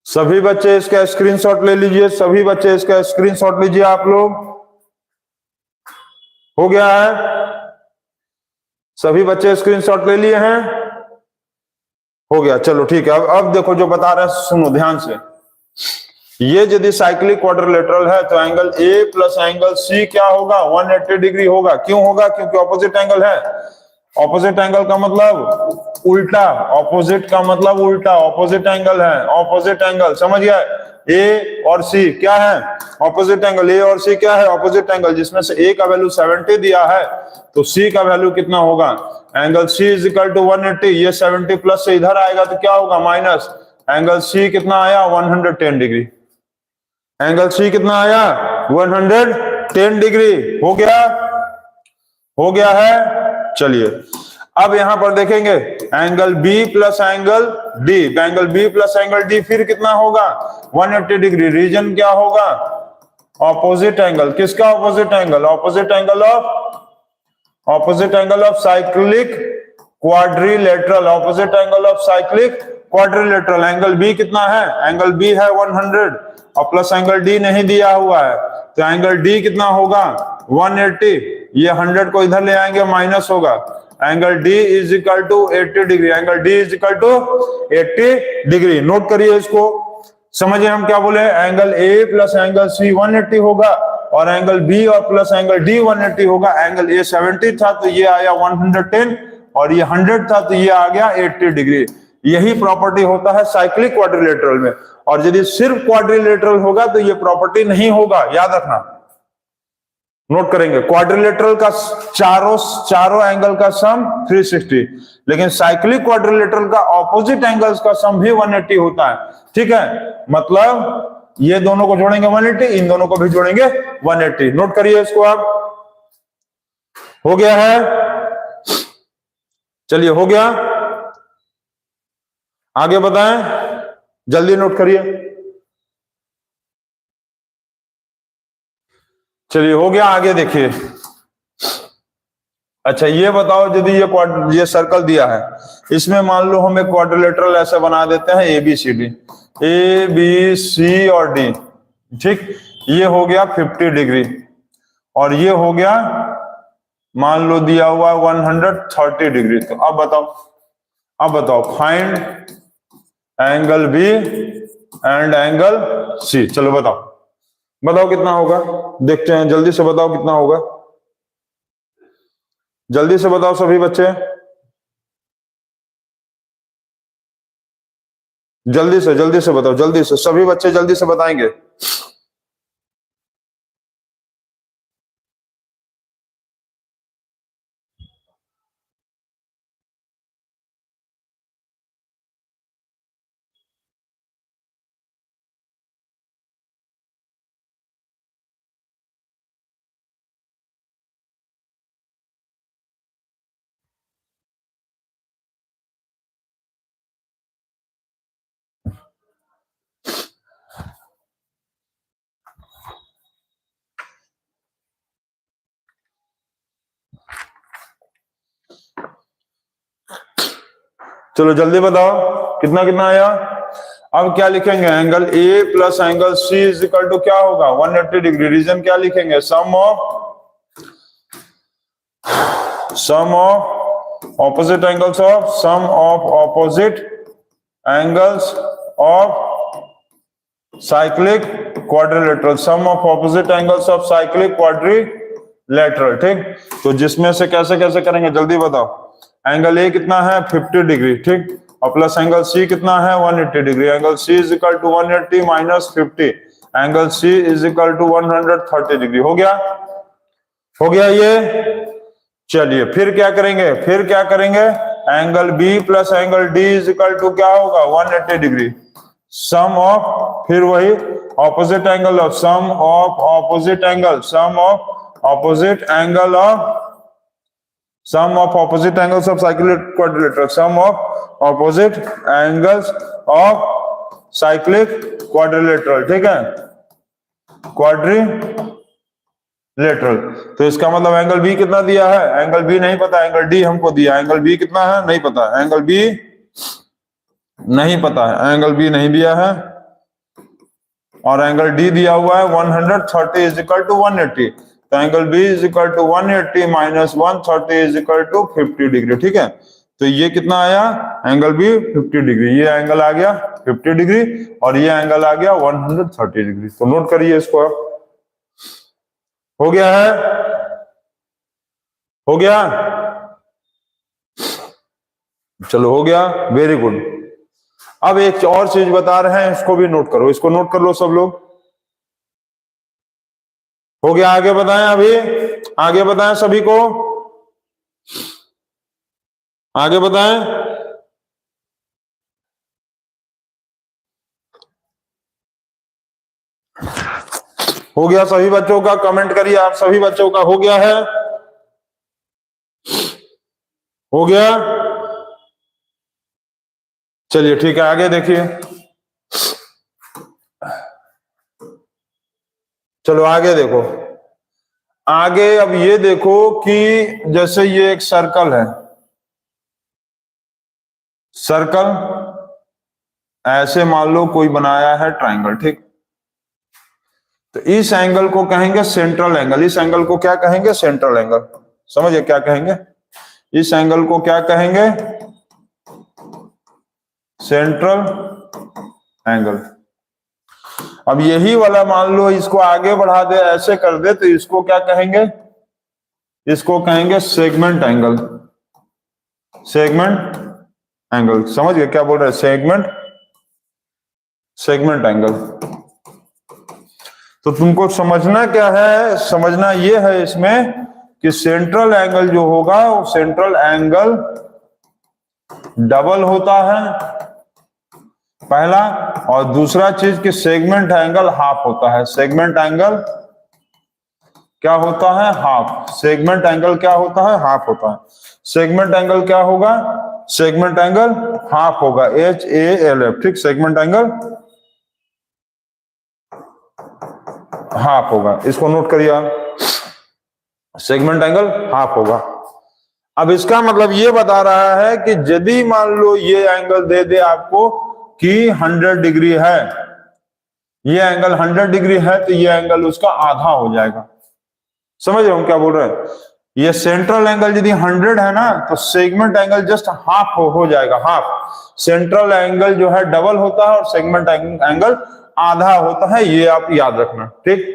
सभी बच्चे इसका स्क्रीनशॉट ले लीजिए, सभी बच्चे इसका स्क्रीनशॉट लीजिए आप लोग। हो गया है? सभी बच्चे स्क्रीनशॉट ले लिए हैं? हो गया, चलो ठीक है। अब देखो जो बता रहे हैं सुनो ध्यान से। ये यदि साइक्लिक क्वाड्रिलेटरल है तो angle A plus angle C क्या होगा? 180 डिग्री होगा। क्यों होगा? क्योंकि ऑपोजिट एंगल है। ऑपोजिट एंगल का मतलब उल्टा, ऑपोजिट का मतलब उल्टा, ऑपोजिट एंगल है, ऑपोजिट एंगल। समझ गया? ए और सी क्या है? Opposite angle. ए और सी क्या है? Opposite angle. जिसमें से ए का वैल्यू 70 दिया है तो सी का वैल्यू कितना होगा? Angle C is equal to 180। ये 70 प्लस से इधर आएगा तो क्या होगा? माइनस। एंगल सी कितना आया? 110 डिग्री। एंगल सी कितना आया? 110 डिग्री। हो गया? हो गया है? चलिए अब यहां पर देखेंगे angle B plus angle D. Angle B plus angle D फिर कितना होगा? 180 डिग्री। रीजन क्या होगा? Opposite angle. किसका opposite angle? Opposite angle of cyclic quadrilateral. Opposite angle of cyclic quadrilateral. Angle B कितना है? एंगल बी है 100 और प्लस एंगल डी नहीं दिया हुआ है तो एंगल डी कितना होगा? 180। ये 100 को इधर ले आएंगे, माइनस होगा। Angle D is equal to 80 degree. Angle D is equal to 80 degree. Note करिए इसको। समझिए हम क्या बोले? Angle A plus angle C 180 होगा और एंगल बी और प्लस एंगल डी 180 होगा। एंगल ए 70 था तो ये आया 110 और ये 100 था तो ये आ गया 80 डिग्री। यही प्रॉपर्टी होता है साइक्लिक क्वाड्रिलेटरल में। और यदि सिर्फ क्वाड्रिलेटरल होगा तो ये प्रॉपर्टी नहीं होगा, याद रखना। नोट करेंगे क्वाड्रिलेटरल का चारों एंगल का सम 360, लेकिन साइक्लिक क्वाड्रिलेटरल का ऑपोजिट एंगल्स का सम भी 180 होता है। ठीक है, मतलब ये दोनों को जोड़ेंगे 180, इन दोनों को भी जोड़ेंगे 180। नोट करिए इसको आप। हो गया है? चलिए हो गया। आगे बताएं, जल्दी नोट करिए। चलिए हो गया, आगे देखिए। अच्छा ये बताओ, यदि ये सर्कल दिया है, इसमें मान लो हम एक क्वाड्रिलेटरल ऐसे बना देते हैं ABCD, ABC और D, ठीक। ये हो गया 50 डिग्री और ये हो गया मान लो दिया हुआ 130 डिग्री। तो अब बताओ find angle B and angle C। चलो बताओ कितना होगा, देखते हैं, जल्दी से बताओ कितना होगा, जल्दी से बताओ सभी बच्चे, जल्दी से बताओ, जल्दी से सभी बच्चे जल्दी से बताएंगे। चलो जल्दी बताओ कितना कितना आया। अब क्या लिखेंगे, angle A plus angle C is equal to क्या होगा 180 डिग्री। रीजन क्या लिखेंगे, sum of opposite angles of cyclic quadrilateral, sum of opposite angles of cyclic quadrilateral, ठीक। तो जिसमें से कैसे कैसे करेंगे जल्दी बताओ। एंगल ए कितना है 50 डिग्री, ठीक, और प्लस एंगल सी कितना है 180 degree. Angle C is equal to 180 minus 50, angle C is equal to 130 degree. हो गया ये। चलिए फिर क्या करेंगे, angle B plus angle D is equal to क्या होगा 180 डिग्री। सम ऑफ, फिर वही opposite angle of sum of opposite angles of cyclic quadrilateral, sum of opposite angles of cyclic quadrilateral, ठीक है, क्वाड्रिलेटरल। तो इसका मतलब एंगल बी कितना दिया है, एंगल बी नहीं पता, एंगल डी हमको दिया, एंगल बी कितना है नहीं पता, एंगल बी नहीं पता है, एंगल बी नहीं दिया है, और एंगल डी दिया हुआ है 130 इज इक्वल टू 180। तो angle B is equal to 180 minus 130 is equal to 50 degree, ठीक है। तो ये कितना आया, एंगल बी 50 डिग्री, ये एंगल आ गया 50 डिग्री और ये एंगल आ गया 130 डिग्री। तो नोट करिए इसको। हो गया है, हो गया, चलो हो गया, वेरी गुड। अब एक और चीज बता रहे हैं, इसको भी नोट करो, इसको नोट कर लो सब लोग। हो गया, आगे बताएं, अभी आगे बताएं सभी को, आगे बताएं। हो गया सभी बच्चों का, कमेंट करिए आप सभी बच्चों का हो गया है, हो गया। चलिए ठीक है, आगे देखिए, चलो आगे देखो। आगे अब ये देखो कि जैसे ये एक सर्कल है, सर्कल ऐसे मान लो कोई बनाया है ट्राइंगल, ठीक। तो इस एंगल को कहेंगे सेंट्रल एंगल, इस एंगल को क्या कहेंगे, सेंट्रल एंगल। समझिए क्या कहेंगे, इस एंगल को क्या कहेंगे, सेंट्रल एंगल। अब यही वाला मान लो इसको आगे बढ़ा दे, ऐसे कर दे, तो इसको क्या कहेंगे, इसको कहेंगे सेगमेंट एंगल, सेगमेंट एंगल। समझ गए क्या बोल रहे हैं, सेगमेंट एंगल। तो तुमको समझना क्या है, समझना ये है इसमें कि सेंट्रल एंगल जो होगा वो सेंट्रल एंगल डबल होता है पहला, और दूसरा चीज कि सेगमेंट एंगल हाफ होता है। सेगमेंट एंगल क्या होता है, हाफ। सेगमेंट एंगल क्या होता है, हाफ होता है। सेगमेंट एंगल क्या होगा, सेगमेंट एंगल हाफ होगा, HALF, ठीक, सेगमेंट एंगल हाफ होगा, इसको नोट करिए आप, सेगमेंट एंगल हाफ होगा। अब इसका मतलब ये बता रहा है कि यदि मान लो ये एंगल दे दे आपको कि 100 डिग्री है, ये एंगल 100 डिग्री है, तो ये एंगल उसका आधा हो जाएगा। समझ रहे हो हम क्या बोल रहे हैं? ये सेंट्रल एंगल यदि 100 है ना, तो सेगमेंट एंगल जस्ट हाफ हो जाएगा, हाफ। सेंट्रल एंगल जो है डबल होता है और सेगमेंट एंगल आधा होता है, ये आप याद रखना, ठीक।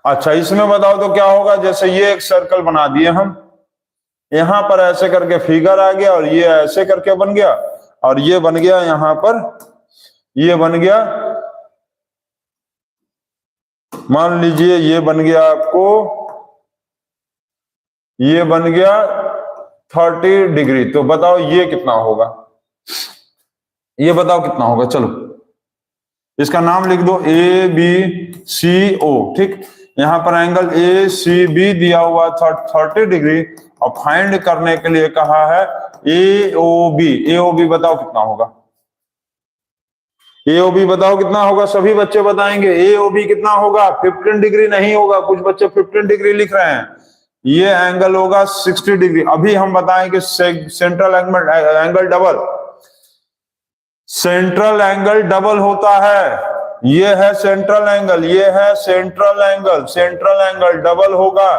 अच्छा, इसमें बताओ तो क्या होगा, जैसे ये एक सर्कल बना दिए हम, यहां पर ऐसे करके फिगर आ गया और ये ऐसे करके बन गया, और ये बन गया यहां पर, ये बन गया, मान लीजिए ये बन गया आपको, ये बन गया 30 डिग्री। तो बताओ ये कितना होगा, ये बताओ कितना होगा। चलो इसका नाम लिख दो, ABCO, ठीक। यहां पर एंगल ACB दिया हुआ 30 डिग्री, और फाइंड करने के लिए कहा है AOB। AOB बताओ कितना होगा, AOB बताओ कितना होगा, सभी बच्चे बताएंगे AOB कितना होगा। 15 डिग्री नहीं होगा, कुछ बच्चे 15 डिग्री लिख रहे हैं, ये एंगल होगा 60 डिग्री। अभी हम बताएंगे central angle double, central angle double होता है, ये है सेंट्रल एंगल, ये है central angle, central angle double होगा,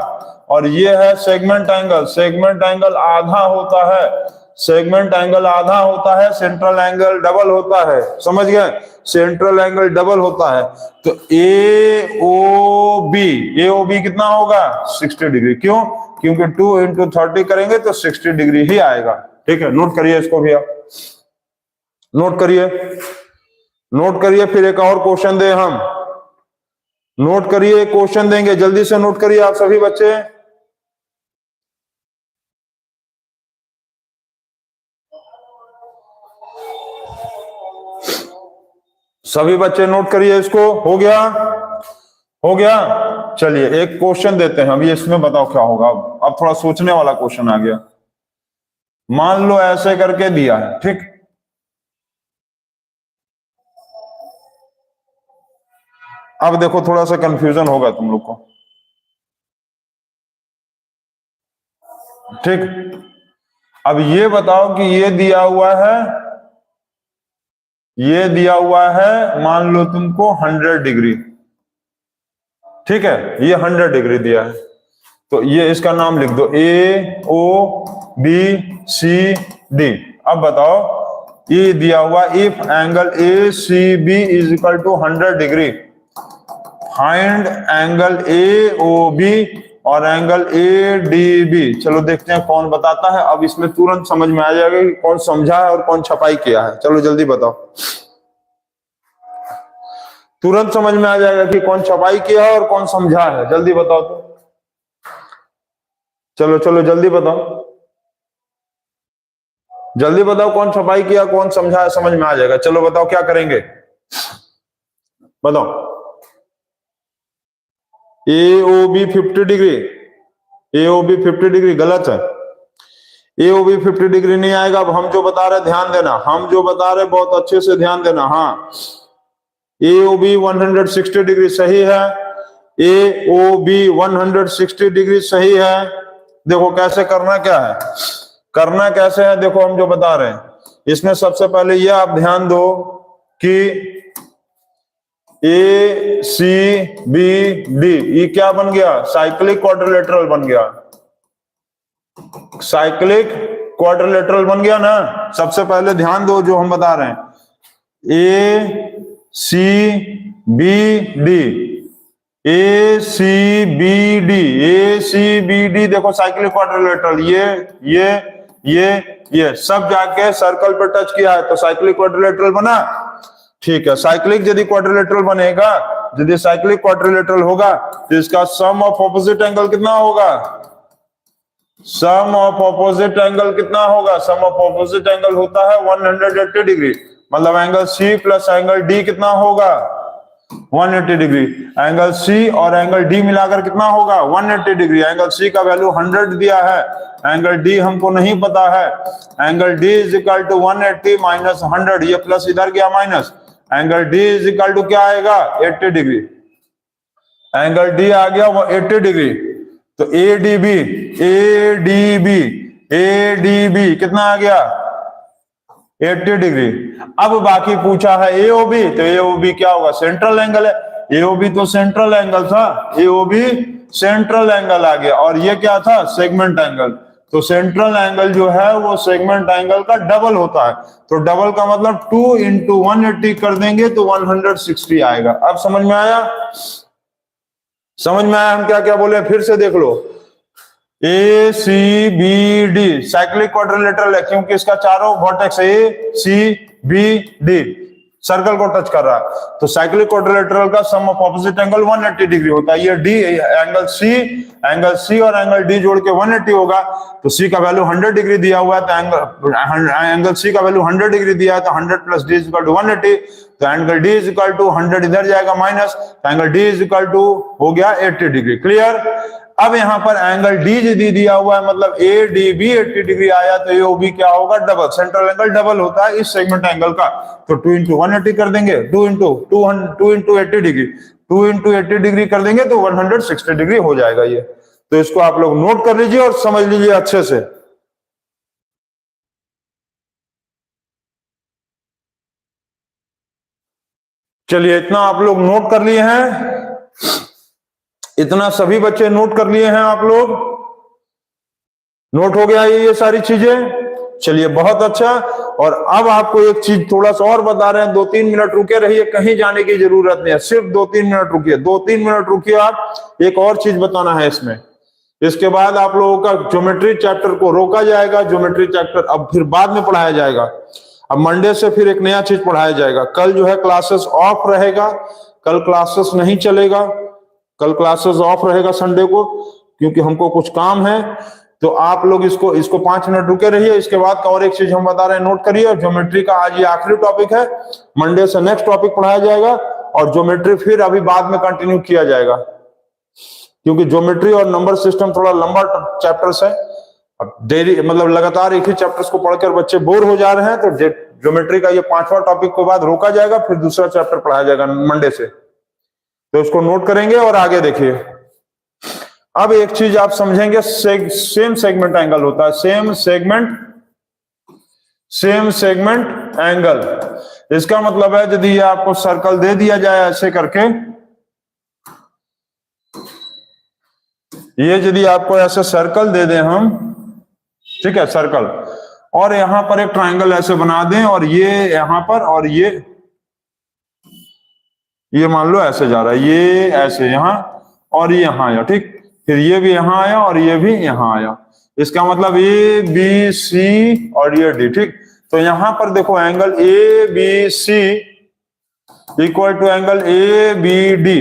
और ये है सेगमेंट एंगल, सेगमेंट एंगल आधा होता है, सेगमेंट एंगल आधा होता है, सेंट्रल एंगल डबल होता है। समझ गए, सेंट्रल एंगल डबल होता है। तो AOB कितना होगा, 60 डिग्री। क्यों? क्योंकि 2 × 30 करेंगे तो 60 डिग्री ही आएगा, ठीक है। नोट करिए इसको भी, आप नोट करिए, नोट करिए। फिर एक और क्वेश्चन दे हम, नोट करिए, क्वेश्चन देंगे, जल्दी से नोट करिए आप सभी बच्चे। सभी बच्चे नोट करिए इसको। हो गया, हो गया। चलिए एक क्वेश्चन देते हैं, अभी इसमें बताओ क्या होगा। अब थोड़ा सोचने वाला क्वेश्चन आ गया। मान लो ऐसे करके दिया है, ठीक। अब देखो थोड़ा सा कंफ्यूजन होगा तुम लोग को, ठीक। अब ये बताओ कि ये दिया हुआ है, ये दिया हुआ है, मान लो तुमको 100 डिग्री, ठीक है, ये 100 डिग्री दिया है। तो ये इसका नाम लिख दो, AOBCD। अब बताओ ये दिया हुआ, if angle ACB is equal to 100 degree, find angle AOB और एंगल ADB। चलो देखते हैं कौन बताता है। अब इसमें तुरंत समझ में आ जाएगा कि कौन समझा है और कौन छपाई किया है। चलो जल्दी बताओ, तुरंत समझ में आ जाएगा कि कौन छपाई किया है और कौन समझा है। जल्दी बताओ तो, चलो चलो जल्दी बताओ, जल्दी बताओ कौन छपाई किया कौन समझा है, समझ में आ जाएगा। चलो बताओ क्या करेंगे, बताओ। AOB 50 डिग्री, AOB 50 डिग्री गलत है, AOB 50 डिग्री नहीं आएगा। अब हम जो बता रहे ध्यान देना, हम जो बता रहे बहुत अच्छे से ध्यान देना। हाँ, AOB 160 डिग्री सही है, AOB 160 डिग्री सही है। देखो कैसे करना, क्या है करना, कैसे है, देखो हम जो बता रहे हैं इसमें सबसे पहले ये आप ध्यान दो कि ACBD ये क्या बन गया, साइक्लिक क्वाड्रिलेटरल बन गया, साइक्लिक क्वाड्रिलेटरल बन गया ना। सबसे पहले ध्यान दो जो हम बता रहे हैं, ACBD, ACBD देखो साइक्लिक क्वाड्रिलेटरल, ये सब जाके सर्कल पे टच किया है तो साइक्लिक क्वाड्रिलेटरल बना। ठीक है, साइक्लिक यदि क्वाड्रिलेटरल बनेगा, यदि साइक्लिक क्वाड्रिलेटरल होगा तो इसका सम ऑफ ऑपोजिट एंगल कितना होगा, सम ऑफ ऑपोजिट एंगल कितना होगा, सम ऑफ ऑपोजिट एंगल होता है 180 डिग्री। मतलब angle C plus angle D कितना होगा, 180 डिग्री। एंगल सी और एंगल डी मिलाकर कितना होगा 180 डिग्री। एंगल सी का वैल्यू 100 दिया है, एंगल डी हमको नहीं पता है। Angle D is equal to 180 minus 100, ये प्लस इधर गया minus. Angle D is equal to क्या आएगा 80 डिग्री। एंगल डी आ गया वो 80 डिग्री। तो एडीबी एडीबी एडीबी कितना आ गया 80 डिग्री। अब बाकी पूछा है एओबी, तो एओबी क्या होगा सेंट्रल एंगल है। एओबी तो सेंट्रल एंगल था, एओबी सेंट्रल एंगल आ गया। और ये क्या था सेगमेंट एंगल। तो सेंट्रल एंगल जो है वो सेगमेंट एंगल का डबल होता है। तो डबल का मतलब 2 इंटू 180 कर देंगे तो 160 आएगा। अब समझ में आया, समझ में आया हम क्या क्या बोले, फिर से देख लो। A C B D cyclic quadrilateral है क्योंकि इसका चारों vertex A C B D circle को टच कर रहा है। तो साइक्लिक क्वाड्रिलेटरल का sum of opposite angle 180 degree होता है। ये डी एंगल सी और एंगल डी जोड़ के 180 होगा। तो सी का वैल्यू 100 डिग्री दिया हुआ है, तो एंगल सी का वैल्यू 100 डिग्री दिया है, तो 100 plus D is equal to 180। तो angle D is equal to 100 इधर जाएगा माइनस, तो angle D is equal to हो गया 80 डिग्री। क्लियर। अब यहां पर एंगल डी यदि दिया हुआ है मतलब ए डी बी 80 डिग्री आया, तो एओबी क्या होगा डबल। सेंट्रल एंगल डबल होता है इस सेगमेंट एंगल का। तो 2 इंटू 180 कर देंगे, 2 इंटू 80 डिग्री, 2 इंटू 80 डिग्री कर देंगे तो 160 डिग्री हो जाएगा ये। तो इसको आप लोग नोट कर लीजिए और समझ लीजिए अच्छे से। चलिए इतना आप लोग नोट कर लिए हैं, इतना सभी बच्चे नोट कर लिए हैं आप लोग, नोट हो गया ये सारी चीजें। चलिए बहुत अच्छा। और अब आपको एक चीज थोड़ा सा और बता रहे हैं, 2-3 मिनट रुके रहिए, कहीं जाने की जरूरत नहीं है, सिर्फ 2-3 मिनट रुकिए, 2-3 मिनट रुकिए। आप एक और चीज बताना है इसमें, इसके बाद आप लोगों का ज्योमेट्री चैप्टर को रोका जाएगा। ज्योमेट्री चैप्टर अब फिर बाद में पढ़ाया जाएगा। अब मंडे से फिर एक नया चीज पढ़ाया जाएगा। कल जो है क्लासेस ऑफ रहेगा, कल क्लासेस नहीं चलेगा, कल क्लासेस ऑफ रहेगा संडे को, क्योंकि हमको कुछ काम है। तो आप लोग इसको 5 मिनट रुके रहिए। इसके बाद का और एक चीज हम बता रहे हैं, नोट करिए। और ज्योमेट्री का आज ये आखिरी टॉपिक है, मंडे से नेक्स्ट टॉपिक पढ़ाया जाएगा। और ज्योमेट्री फिर अभी बाद में कंटिन्यू किया जाएगा, क्योंकि ज्योमेट्री और नंबर सिस्टम थोड़ा लंबा चैप्टर्स है। अब डेली मतलब लगातार एक ही चैप्टर्स को पढ़कर बच्चे बोर हो जा रहे हैं, तो ज्योमेट्री का ये 5वां टॉपिक के बाद रोका जाएगा, फिर दूसरा चैप्टर पढ़ाया जाएगा मंडे से। तो इसको नोट करेंगे और आगे देखिए। अब एक चीज आप समझेंगे, सेम सेगमेंट एंगल होता है, सेम सेगमेंट एंगल। इसका मतलब है यदि ये आपको सर्कल दे दिया जाए ऐसे करके, ये यदि आपको ऐसे सर्कल दे दें हम, ठीक है सर्कल, और यहां पर एक ट्रायंगल ऐसे बना दें, और ये यहां पर, और ये मान लो ऐसे जा रहा है, ये ऐसे यहां और ये यहां आया, ठीक। फिर ये भी यहां आया और ये भी यहां आया। इसका मतलब ए बी सी और ये डी, ठीक। तो यहां पर देखो angle A B C equal to angle A B D,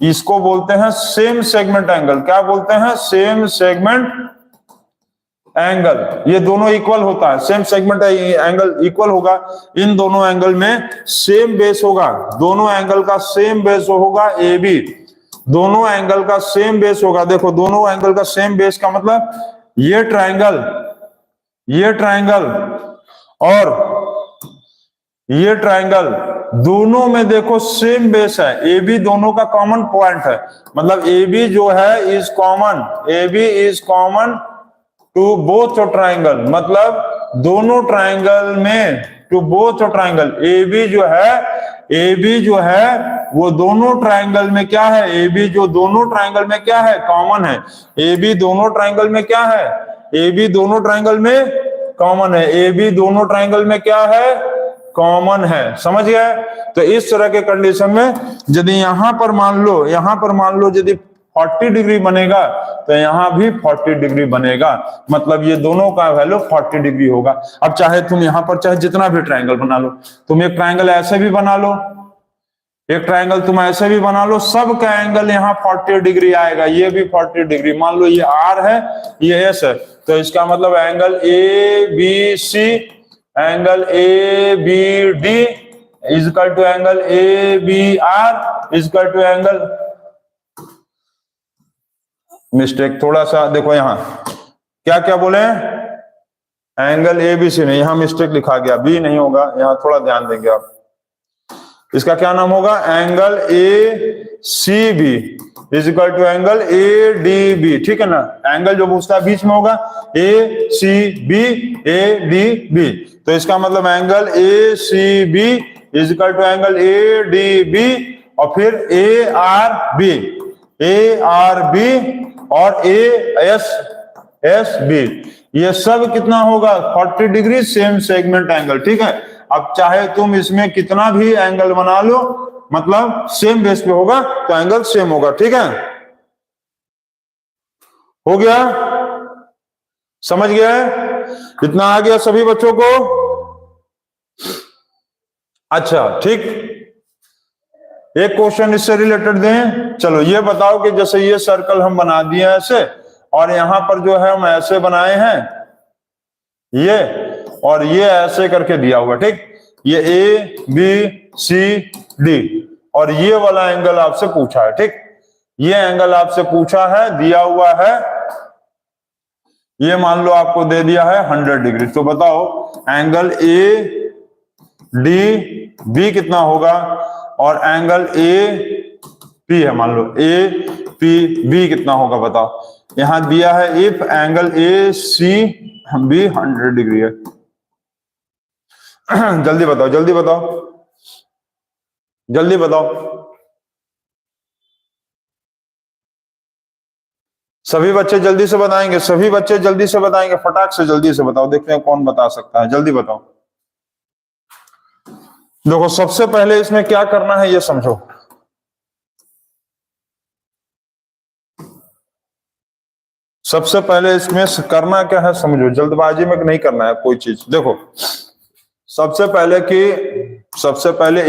इसको बोलते हैं सेम सेगमेंट एंगल। क्या बोलते हैं? Same segment angle. ये दोनों इक्वल होता है, सेम सेगमेंट एंगल इक्वल होगा। इन दोनों एंगल में सेम बेस होगा, दोनों एंगल का सेम बेस होगा ए बी, दोनों एंगल का सेम बेस होगा। देखो दोनों एंगल का सेम बेस का मतलब ये ट्रायंगल और ये ट्रायंगल दोनों में देखो सेम बेस है। ए बी दोनों का कॉमन पॉइंट है, मतलब ए बी जो है is common, A B is common to both triangle, मतलब दोनों ट्रायंगल में, to both triangle. A B जो है वो दोनों ट्रायंगल में क्या है? ए बी जो दोनों ट्रायंगल में क्या है? कॉमन है। ए बी दोनों ट्रायंगल में क्या है? ए बी दोनों ट्रायंगल में कॉमन है। ए बी दोनों ट्रायंगल में क्या है? कॉमन है। समझ गए? तो इस तरह के कंडीशन में यदि यहां पर मान लो यदि 40 डिग्री बनेगा तो यहां भी 40 डिग्री बनेगा, मतलब ये दोनों का वैल्यू 40 डिग्री होगा। अब चाहे तुम यहां पर चाहे जितना भी ट्रायंगल बना लो, तुम एक ट्रायंगल ऐसे भी बना लो, एक ट्रायंगल तुम ऐसे भी बना लो, सब का एंगल यहाँ 40 डिग्री आएगा। ये भी 40 डिग्री, मान लो ये आर है, ये एस है, तो इसका मतलब angle A B C, angle A B D is equal to angle A B are equal to angle, mistake थोड़ा सा देखो यहां क्या क्या बोले, एंगल ए बी सी नहीं, यहां मिस्टेक लिखा गया, बी नहीं होगा, यहां थोड़ा ध्यान देंगे आप। इसका क्या नाम होगा, angle A C B is equal to angle A D B, ठीक है ना। एंगल जो पूछता है बीच में होगा A C B A D B, तो इसका मतलब angle A C B is equal to angle A D B और फिर ए आर बी और ए एस बी, ये सब कितना होगा 40 डिग्री सेम सेगमेंट एंगल, ठीक है। अब चाहे तुम इसमें कितना भी एंगल बना लो, मतलब सेम बेस पे होगा तो एंगल सेम होगा, ठीक है। हो गया, समझ गया है, इतना आ गया सभी बच्चों को। अच्छा ठीक, एक क्वेश्चन इससे रिलेटेड दें, चलो ये बताओ कि जैसे ये सर्कल हम बना दिए ऐसे, और यहां पर जो है हम ऐसे बनाए हैं ये, और ये ऐसे करके दिया हुआ, ठीक। ये ए बी सी डी और ये वाला एंगल आपसे पूछा है, ठीक। ये एंगल आपसे पूछा है, दिया हुआ है, ये मान लो आपको दे दिया है 100 डिग्री, तो बताओ एंगल ए डी बी कितना होगा, और एंगल ए पी है, मान लो ए पी बी कितना होगा बताओ। यहां दिया है if angle A C B 100 degree है। जल्दी बताओ जल्दी बताओ जल्दी बताओ, सभी बच्चे जल्दी से बताएंगे, सभी बच्चे जल्दी से बताएंगे, फटाक से जल्दी से बताओ, देखते हैं कौन बता सकता है, जल्दी बताओ। देखो सबसे पहले इसमें क्या करना है ये समझो, सबसे पहले इसमें करना क्या है समझो, जल्दबाजी में नहीं करना है कोई चीज। देखो सबसे पहले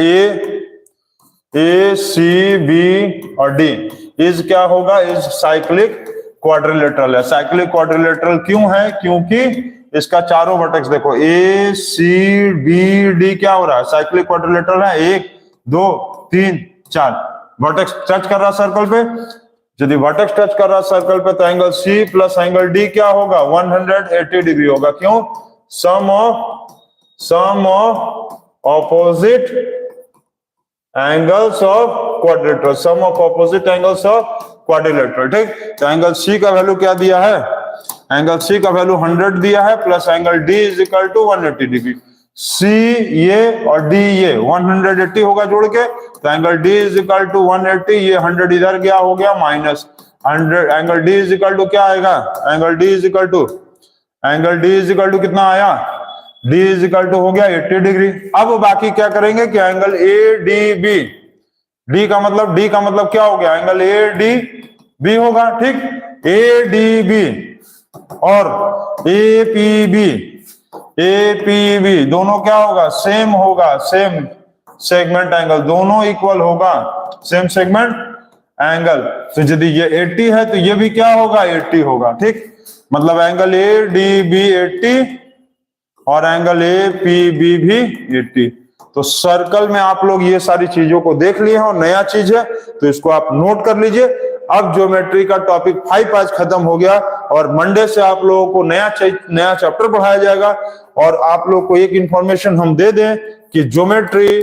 ए सी बी और डी इज क्या होगा, इज साइक्लिक क्वाड्रिलेटरल है। साइक्लिक क्वाड्रिलेटरल क्यों है, क्योंकि इसका चारों वर्टेक्स देखो ए सी बी डी क्या हो रहा है, साइक्लिक क्वाड्रिलेटरल है, 1 2 3 4 वर्टेक्स टच कर रहा सर्कल पे। यदि वर्टेक्स टच कर रहा सर्कल पे तो angle C plus angle D क्या होगा 180 डिग्री होगा। क्यों, sum of opposite angles of quadrilateral, sum of opposite angles of quadrilateral, ठीक। तो एंगल सी का वैल्यू क्या दिया है, एंगल सी का वैल्यू 100 दिया है, plus angle D is equal to 180 degree. C ये और डी ये 180 होगा जोड़ के, तो angle D is equal to 180, ये 100 इधर गया हो गया minus 100, angle D is equal to क्या आएगा, angle D is equal to कितना आया, डी इज इक्वल टू हो गया 80 डिग्री। अब बाकी क्या करेंगे कि angle A D B, D का मतलब क्या हो गया, एंगल ए डी बी होगा, ठीक। ए डी बी और ए पी बी दोनों क्या होगा, सेम होगा, सेम सेगमेंट एंगल, दोनों इक्वल होगा, सेम सेगमेंट एंगल। तो यदि ये 80 है तो ये भी क्या होगा 80 होगा, ठीक। मतलब एंगल ए डी बी 80 और एंगल ए पी बी भी 80। तो सर्कल में आप लोग ये सारी चीजों को देख लिए हैं और नया चीज है तो इसको आप नोट कर लीजिए। अब ज्योमेट्री का टॉपिक 5 आज खत्म हो गया और मंडे से आप लोगों को नया चैप्टर पढ़ाया जाएगा। और आप लोग को एक इंफॉर्मेशन हम दे दें कि ज्योमेट्री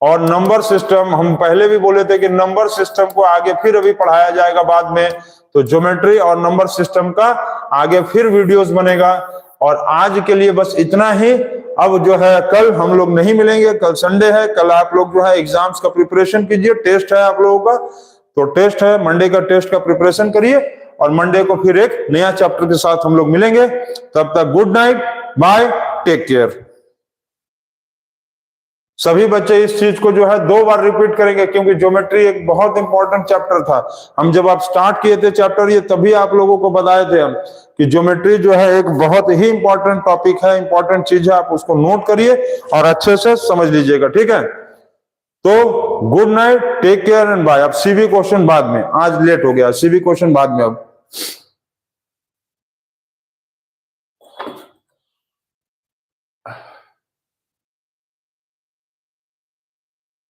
और नंबर सिस्टम, हम पहले भी बोले थे कि नंबर सिस्टम को आगे फिर अभी पढ़ाया जाएगा बाद में, तो ज्योमेट्री और नंबर सिस्टम का आगे फिर वीडियोस बनेगा। और आज के लिए बस इतना ही। अब जो है कल हम लोग नहीं मिलेंगे, कल संडे है, कल आप लोग जो है एग्जाम्स का प्रिपरेशन कीजिए, टेस्ट है आप लोगों का, तो टेस्ट है, मंडे का टेस्ट का प्रिपरेशन करिए और मंडे को फिर एक नया चैप्टर के साथ हम लोग मिलेंगे। तब तक good night, bye, take care. सभी बच्चे इस चीज को जो है 2 बार रिपीट करेंगे क्योंकि ज्योमेट्री एक बहुत इंपॉर्टेंट चैप्टर था। हम जब आप स्टार्ट किए थे चैप्टर ये, तभी आप लोगों को बताए थे हम कि ज्योमेट्री जो है एक बहुत ही इंपॉर्टेंट टॉपिक है, इंपॉर्टेंट चीज है। आप उसको नोट करिए और अच्छे से समझ लीजिएगा, ठीक है। तो good night, take care and bye. अब सीबी क्वेश्चन बाद में, आज लेट हो गया, सीबी क्वेश्चन बाद में अब।